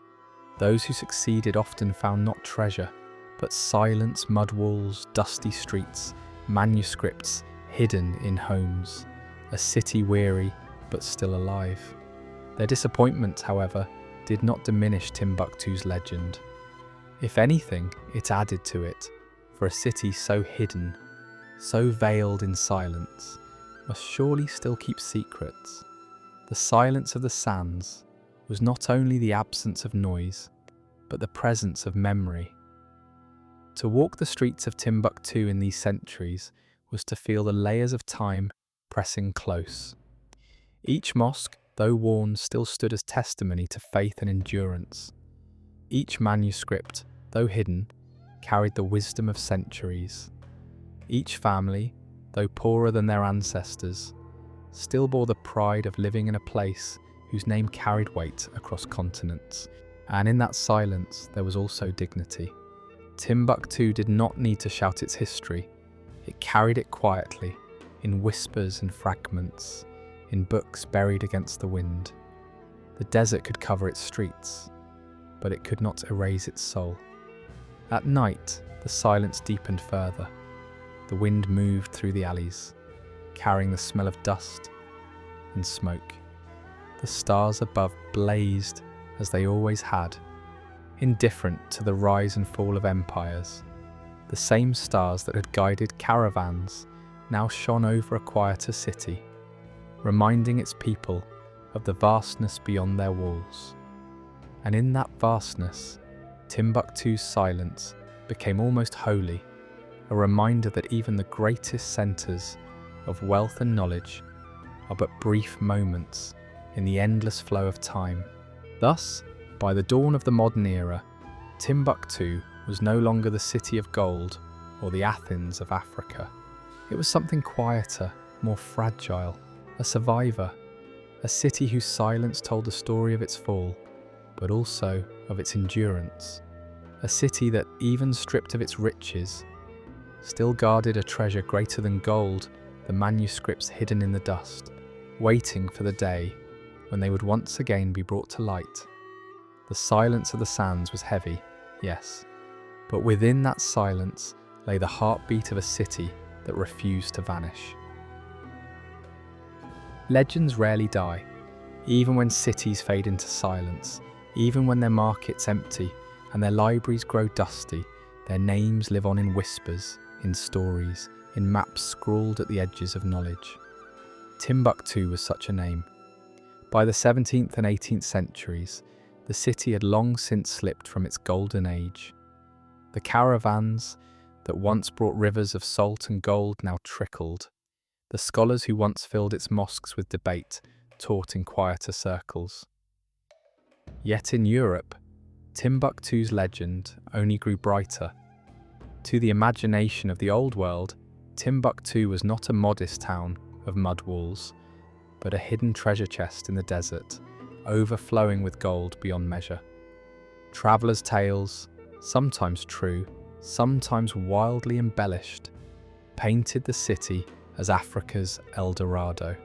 Those who succeeded often found not treasure, but silence, mud walls, dusty streets, manuscripts hidden in homes, a city weary but still alive. Their disappointment, however, did not diminish Timbuktu's legend. If anything, it added to it, for a city so hidden, so veiled in silence, must surely still keep secrets. The silence of the sands was not only the absence of noise, but the presence of memory. To walk the streets of Timbuktu in these centuries was to feel the layers of time pressing close. Each mosque, though worn, still stood as testimony to faith and endurance. Each manuscript, though hidden, carried the wisdom of centuries. Each family, though poorer than their ancestors, still bore the pride of living in a place whose name carried weight across continents. And in that silence there was also dignity. Timbuktu did not need to shout its history. It carried it quietly, in whispers and fragments, in books buried against the wind. The desert could cover its streets, but it could not erase its soul. At night, the silence deepened further. The wind moved through the alleys, carrying the smell of dust and smoke. The stars above blazed as they always had, indifferent to the rise and fall of empires. The same stars that had guided caravans now shone over a quieter city, reminding its people of the vastness beyond their walls. And in that vastness, Timbuktu's silence became almost holy, a reminder that even the greatest centres of wealth and knowledge are but brief moments in the endless flow of time. Thus, by the dawn of the modern era, Timbuktu was no longer the city of gold or the Athens of Africa. It was something quieter, more fragile, a survivor, a city whose silence told the story of its fall, but also of its endurance. A city that, even stripped of its riches, still guarded a treasure greater than gold, the manuscripts hidden in the dust, waiting for the day when they would once again be brought to light. The silence of the sands was heavy, yes, but within that silence lay the heartbeat of a city that refused to vanish. Legends rarely die, even when cities fade into silence, even when their markets empty and their libraries grow dusty. Their names live on in whispers, in stories, in maps scrawled at the edges of knowledge. Timbuktu was such a name. By the 17th and 18th centuries, the city had long since slipped from its golden age. The caravans that once brought rivers of salt and gold now trickled. The scholars who once filled its mosques with debate taught in quieter circles. Yet in Europe, Timbuktu's legend only grew brighter. To the imagination of the old world, Timbuktu was not a modest town of mud walls, but a hidden treasure chest in the desert, overflowing with gold beyond measure. Travellers' tales, sometimes true, sometimes wildly embellished, painted the city as Africa's El Dorado.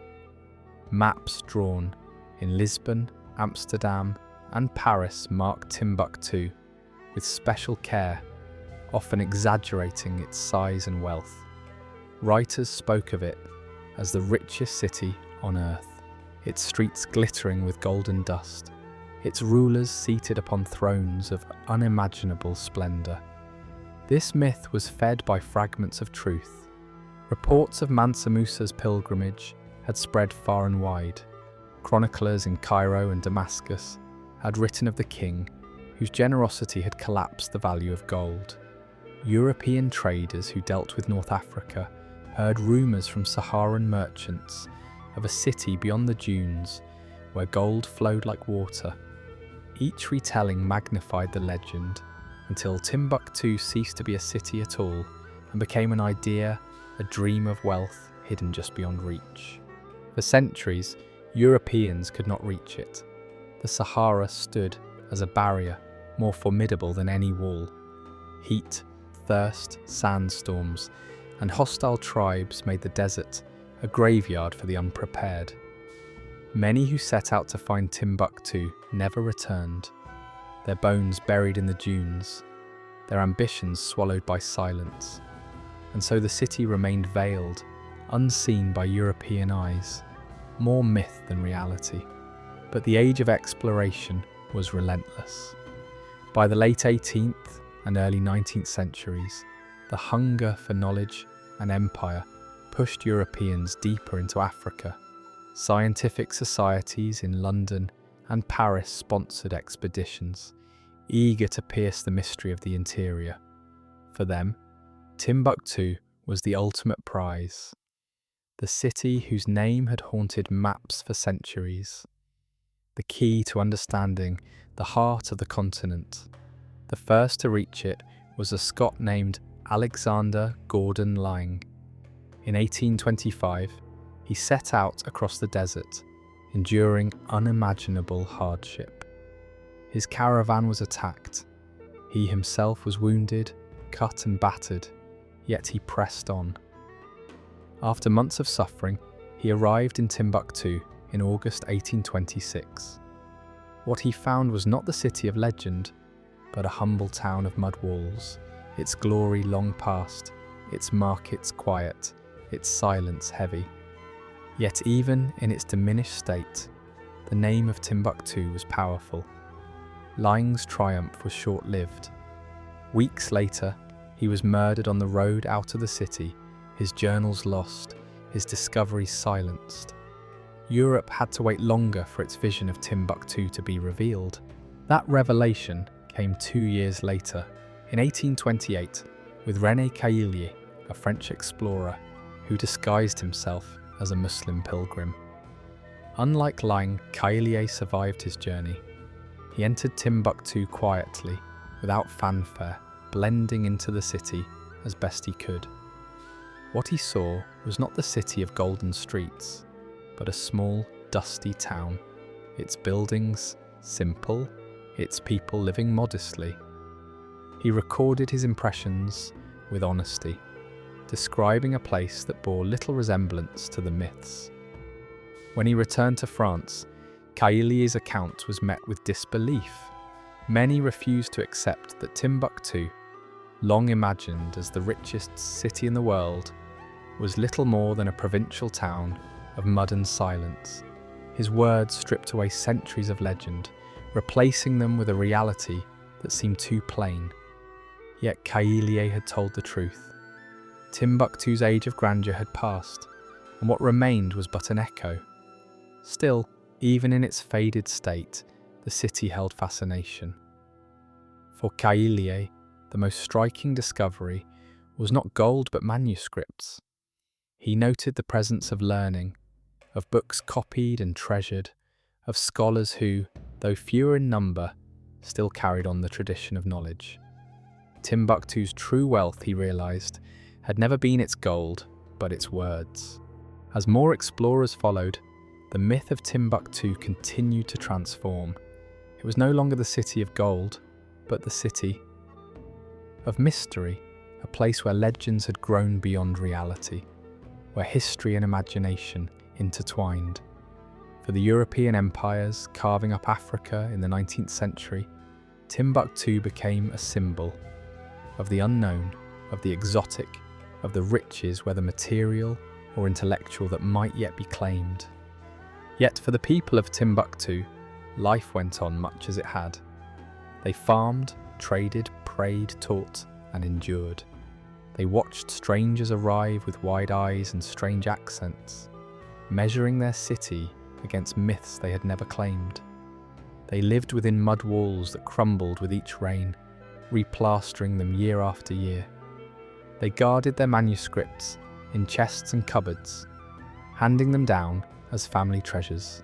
Maps drawn in Lisbon, Amsterdam, and Paris marked Timbuktu with special care, often exaggerating its size and wealth. Writers spoke of it as the richest city on earth, its streets glittering with golden dust, its rulers seated upon thrones of unimaginable splendour. This myth was fed by fragments of truth. Reports of Mansa Musa's pilgrimage had spread far and wide. Chroniclers in Cairo and Damascus had written of the king, whose generosity had collapsed the value of gold. European traders who dealt with North Africa heard rumours from Saharan merchants of a city beyond the dunes where gold flowed like water. Each retelling magnified the legend until Timbuktu ceased to be a city at all and became an idea, a dream of wealth hidden just beyond reach. For centuries, Europeans could not reach it. The Sahara stood as a barrier more formidable than any wall. Heat, thirst, sandstorms, and hostile tribes made the desert a graveyard for the unprepared. Many who set out to find Timbuktu never returned, their bones buried in the dunes, their ambitions swallowed by silence. And so the city remained veiled, unseen by European eyes, more myth than reality. But the age of exploration was relentless. By the late 18th and early 19th centuries, the hunger for knowledge and empire pushed Europeans deeper into Africa. Scientific societies in London and Paris sponsored expeditions, eager to pierce the mystery of the interior. For them, Timbuktu was the ultimate prize, the city whose name had haunted maps for centuries, the key to understanding the heart of the continent. The first to reach it was a Scot named Alexander Gordon Laing. In 1825, he set out across the desert, enduring unimaginable hardship. His caravan was attacked. He himself was wounded, cut and battered, yet he pressed on. After months of suffering, he arrived in Timbuktu in August 1826. What he found was not the city of legend, but a humble town of mud walls, its glory long past, its markets quiet, its silence heavy. Yet even in its diminished state, the name of Timbuktu was powerful. Laing's triumph was short-lived. Weeks later, he was murdered on the road out of the city, his journals lost, his discoveries silenced. Europe had to wait longer for its vision of Timbuktu to be revealed. That revelation came 2 years later, in 1828, with René Caillié, a French explorer, who disguised himself as a Muslim pilgrim. Unlike Laing, Caillié survived his journey. He entered Timbuktu quietly, without fanfare, blending into the city as best he could. What he saw was not the city of golden streets, but a small, dusty town, its buildings simple, its people living modestly. He recorded his impressions with honesty, describing a place that bore little resemblance to the myths. When he returned to France, Caillié's account was met with disbelief. Many refused to accept that Timbuktu, long imagined as the richest city in the world, was little more than a provincial town of mud and silence. His words stripped away centuries of legend, replacing them with a reality that seemed too plain. Yet Caillié had told the truth. Timbuktu's age of grandeur had passed, and what remained was but an echo. Still, even in its faded state, the city held fascination. For Caillié, the most striking discovery was not gold but manuscripts. He noted the presence of learning, of books copied and treasured, of scholars who, though fewer in number, still carried on the tradition of knowledge. Timbuktu's true wealth, he realized, had never been its gold, but its words. As more explorers followed, the myth of Timbuktu continued to transform. It was no longer the city of gold, but the city of mystery, a place where legends had grown beyond reality, where history and imagination intertwined. For the European empires carving up Africa in the 19th century, Timbuktu became a symbol of the unknown, of the exotic, of the riches, whether material or intellectual, that might yet be claimed. Yet for the people of Timbuktu, life went on much as it had. They farmed, traded, prayed, taught, and endured. They watched strangers arrive with wide eyes and strange accents, measuring their city against myths they had never claimed. They lived within mud walls that crumbled with each rain, replastering them year after year. They guarded their manuscripts in chests and cupboards, handing them down as family treasures.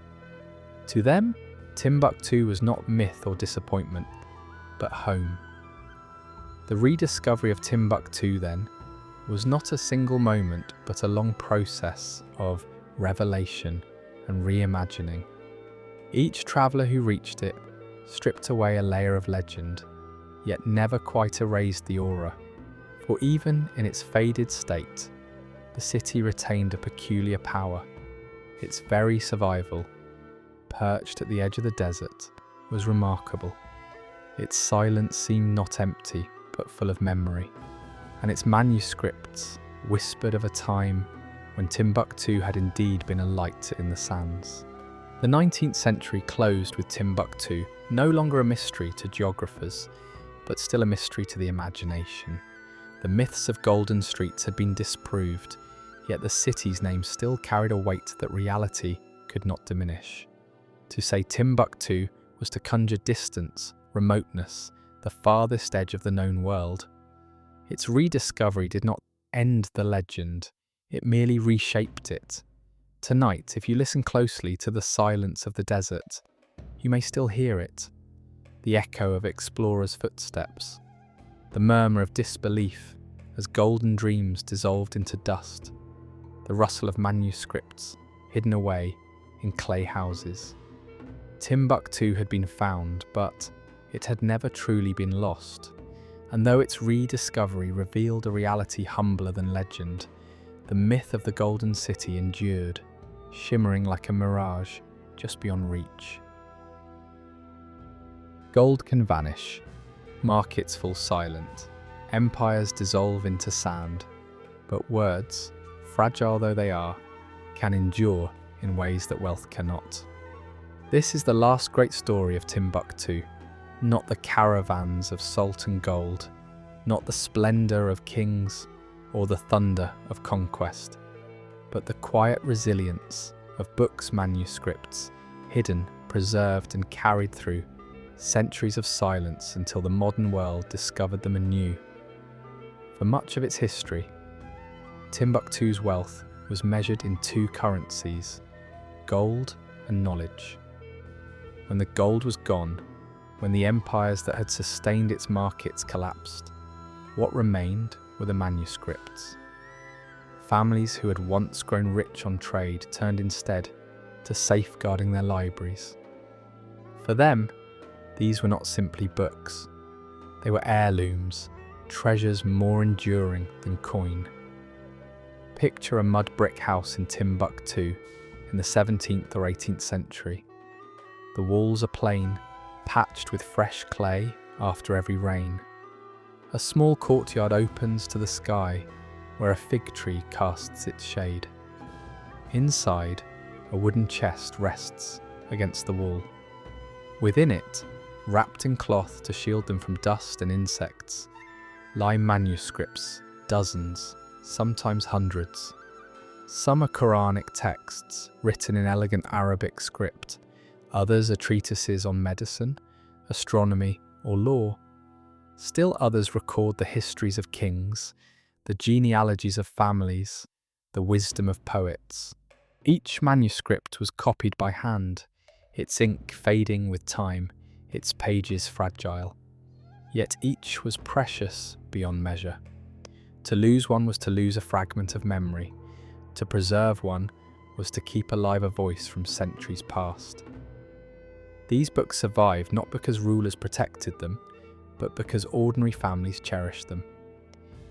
To them, Timbuktu was not myth or disappointment, but home. The rediscovery of Timbuktu, then, was not a single moment, but a long process of revelation and reimagining. Each traveller who reached it stripped away a layer of legend, yet never quite erased the aura. For even in its faded state, the city retained a peculiar power. Its very survival, perched at the edge of the desert, was remarkable. Its silence seemed not empty, but full of memory, and its manuscripts whispered of a time when Timbuktu had indeed been a light in the sands. The 19th century closed with Timbuktu, no longer a mystery to geographers, but still a mystery to the imagination. The myths of golden streets had been disproved, yet the city's name still carried a weight that reality could not diminish. To say Timbuktu was to conjure distance, remoteness, the farthest edge of the known world. Its rediscovery did not end the legend, it merely reshaped it. Tonight, if you listen closely to the silence of the desert, you may still hear it, the echo of explorers' footsteps, the murmur of disbelief as golden dreams dissolved into dust, the rustle of manuscripts hidden away in clay houses. Timbuktu had been found, but it had never truly been lost, and though its rediscovery revealed a reality humbler than legend, the myth of the Golden City endured, shimmering like a mirage just beyond reach. Gold can vanish, markets fall silent, empires dissolve into sand, but words, fragile though they are, can endure in ways that wealth cannot. This is the last great story of Timbuktu, not the caravans of salt and gold, not the splendour of kings or the thunder of conquest, but the quiet resilience of books, manuscripts, hidden, preserved and carried through centuries of silence until the modern world discovered them anew. For much of its history, Timbuktu's wealth was measured in two currencies, gold and knowledge. When the gold was gone, when the empires that had sustained its markets collapsed, what remained were the manuscripts. Families who had once grown rich on trade turned instead to safeguarding their libraries. For them, these were not simply books. They were heirlooms, treasures more enduring than coin. Picture a mud brick house in Timbuktu in the 17th or 18th century. The walls are plain, patched with fresh clay after every rain. A small courtyard opens to the sky where a fig tree casts its shade. Inside, a wooden chest rests against the wall. Within it, wrapped in cloth to shield them from dust and insects, lie manuscripts, dozens, sometimes hundreds. Some are Quranic texts written in elegant Arabic script, others are treatises on medicine, astronomy, or law. Still others record the histories of kings, the genealogies of families, the wisdom of poets. Each manuscript was copied by hand, its ink fading with time, its pages fragile. Yet each was precious beyond measure. To lose one was to lose a fragment of memory. To preserve one was to keep alive a voice from centuries past. These books survived not because rulers protected them, but because ordinary families cherished them.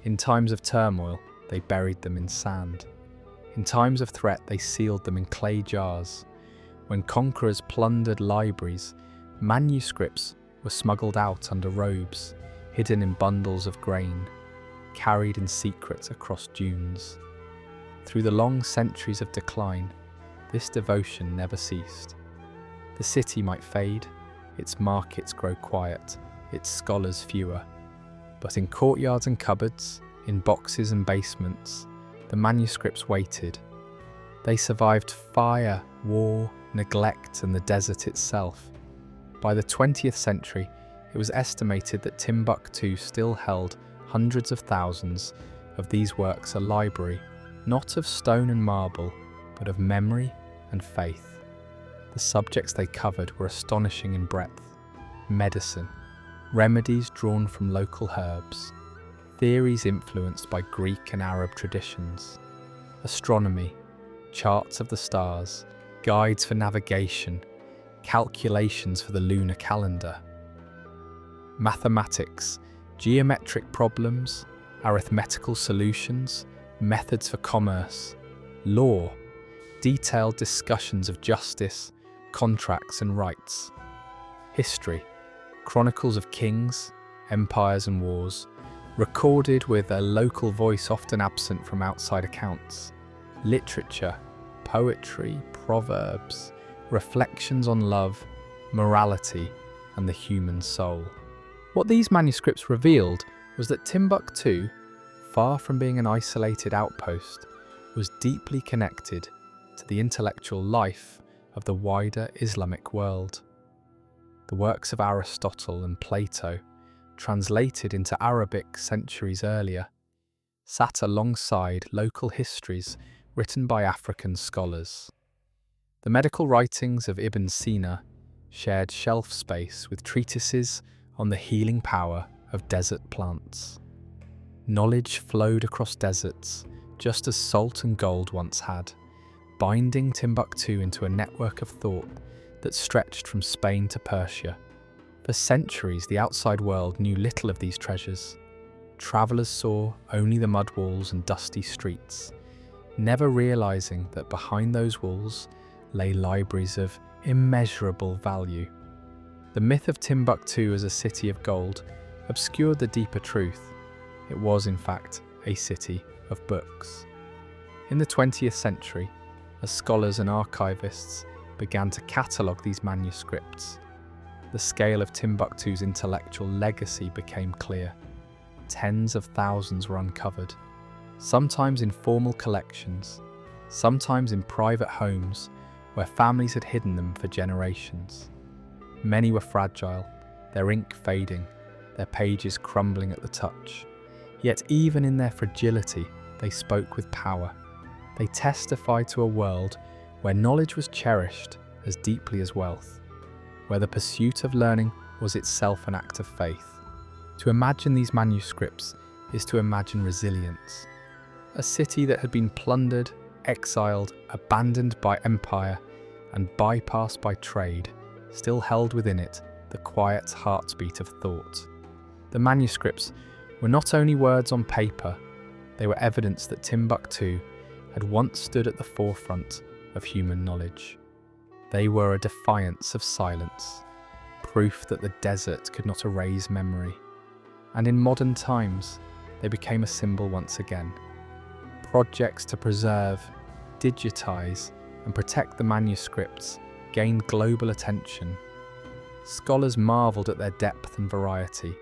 In times of turmoil, they buried them in sand. In times of threat, they sealed them in clay jars. When conquerors plundered libraries, manuscripts were smuggled out under robes, hidden in bundles of grain, carried in secret across dunes. Through the long centuries of decline, this devotion never ceased. The city might fade, its markets grow quiet, its scholars fewer, but in courtyards and cupboards, in boxes and basements, the manuscripts waited. They survived fire, war, neglect, and the desert itself. By the 20th century, it was estimated that Timbuktu still held hundreds of thousands of these works, a library, not of stone and marble, but of memory and faith. The subjects they covered were astonishing in breadth: medicine, remedies drawn from local herbs, theories influenced by Greek and Arab traditions, astronomy, charts of the stars, guides for navigation, calculations for the lunar calendar, mathematics, geometric problems, arithmetical solutions, methods for commerce, law, detailed discussions of justice, contracts and rights, history, chronicles of kings, empires and wars, recorded with a local voice often absent from outside accounts, literature, poetry, proverbs, reflections on love, morality, and the human soul. What these manuscripts revealed was that Timbuktu, far from being an isolated outpost, was deeply connected to the intellectual life of the wider Islamic world. The works of Aristotle and Plato, translated into Arabic centuries earlier, sat alongside local histories written by African scholars. The medical writings of Ibn Sina, shared shelf space with treatises on the healing power of desert plants. Knowledge flowed across deserts, just as salt and gold once had, binding Timbuktu into a network of thought that stretched from Spain to Persia. For centuries, the outside world knew little of these treasures. Travellers saw only the mud walls and dusty streets, never realising that behind those walls lay libraries of immeasurable value. The myth of Timbuktu as a city of gold obscured the deeper truth. It was, in fact, a city of books. In the 20th century, as scholars and archivists began to catalogue these manuscripts, the scale of Timbuktu's intellectual legacy became clear. Tens of thousands were uncovered, sometimes in formal collections, sometimes in private homes where families had hidden them for generations. Many were fragile, their ink fading, their pages crumbling at the touch. Yet even in their fragility, they spoke with power. They testified to a world where knowledge was cherished as deeply as wealth, where the pursuit of learning was itself an act of faith. To imagine these manuscripts is to imagine resilience. A city that had been plundered, exiled, abandoned by empire, and bypassed by trade, still held within it the quiet heartbeat of thought. The manuscripts were not only words on paper, they were evidence that Timbuktu had once stood at the forefront of human knowledge. They were a defiance of silence, proof that the desert could not erase memory. And in modern times, they became a symbol once again. Projects to preserve, digitize, and protect the manuscripts gained global attention. Scholars marveled at their depth and variety,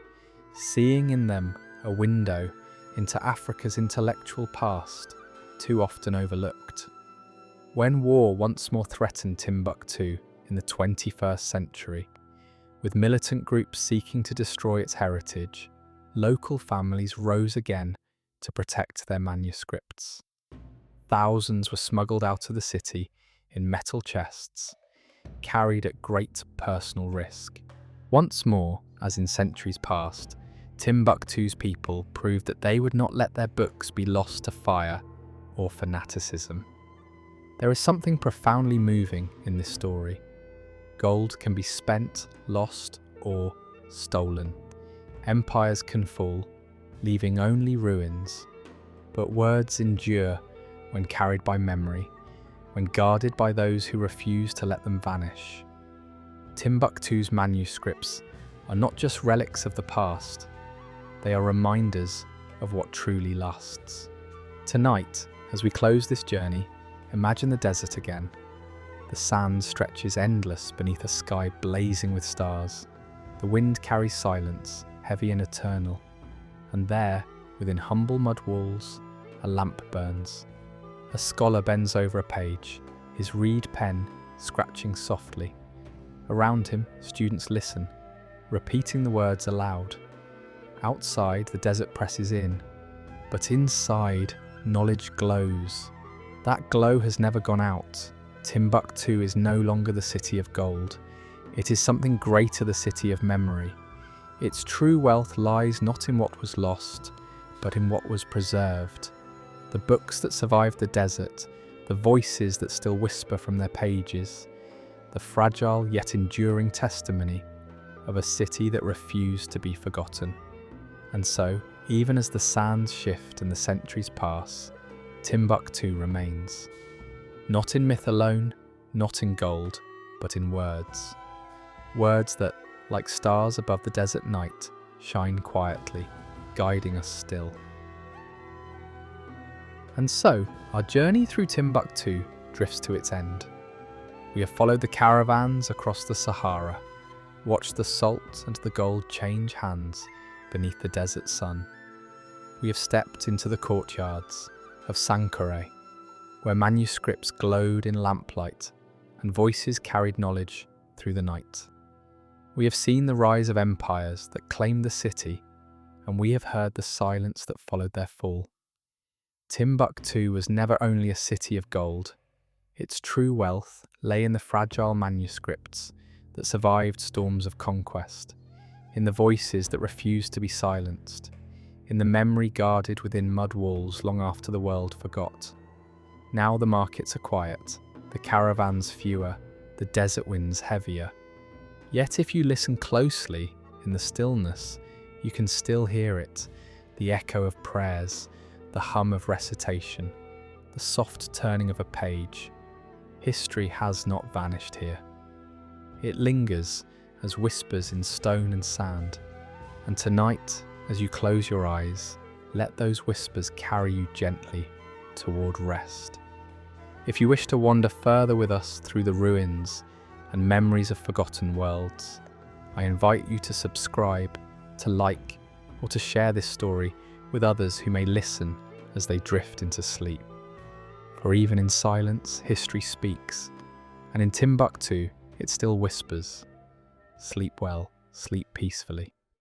seeing in them a window into Africa's intellectual past, too often overlooked. When war once more threatened Timbuktu in the 21st century, with militant groups seeking to destroy its heritage, local families rose again to protect their manuscripts. Thousands were smuggled out of the city in metal chests, carried at great personal risk. Once more, as in centuries past, Timbuktu's people proved that they would not let their books be lost to fire or fanaticism. There is something profoundly moving in this story. Gold can be spent, lost, or stolen. Empires can fall, leaving only ruins. But words endure when carried by memory, when guarded by those who refuse to let them vanish. Timbuktu's manuscripts are not just relics of the past, they are reminders of what truly lasts. Tonight, as we close this journey, imagine the desert again. The sand stretches endless beneath a sky blazing with stars. The wind carries silence, heavy and eternal. And there, within humble mud walls, a lamp burns. A scholar bends over a page, his reed pen scratching softly. Around him, students listen, repeating the words aloud. Outside, the desert presses in, but inside, knowledge glows. That glow has never gone out. Timbuktu is no longer the city of gold. It is something greater, the city of memory. Its true wealth lies not in what was lost, but in what was preserved. The books that survived the desert, the voices that still whisper from their pages, the fragile yet enduring testimony of a city that refused to be forgotten. And so, even as the sands shift and the centuries pass, Timbuktu remains. Not in myth alone, not in gold, but in words. Words that, like stars above the desert night, shine quietly, guiding us still. And so, our journey through Timbuktu drifts to its end. We have followed the caravans across the Sahara, watched the salt and the gold change hands beneath the desert sun. We have stepped into the courtyards of Sankore, where manuscripts glowed in lamplight and voices carried knowledge through the night. We have seen the rise of empires that claimed the city, and we have heard the silence that followed their fall. Timbuktu was never only a city of gold. Its true wealth lay in the fragile manuscripts, that survived storms of conquest, in the voices that refused to be silenced, in the memory guarded within mud walls long after the world forgot. Now the markets are quiet, the caravans fewer, the desert winds heavier. Yet if you listen closely, in the stillness, you can still hear it, the echo of prayers, the hum of recitation, the soft turning of a page. History has not vanished here. It lingers as whispers in stone and sand, and tonight, as you close your eyes, let those whispers carry you gently toward rest. If you wish to wander further with us through the ruins and memories of forgotten worlds, I invite you to subscribe, to like, or to share this story with others who may listen as they drift into sleep. For even in silence, history speaks, and in Timbuktu, it still whispers. Sleep well, sleep peacefully.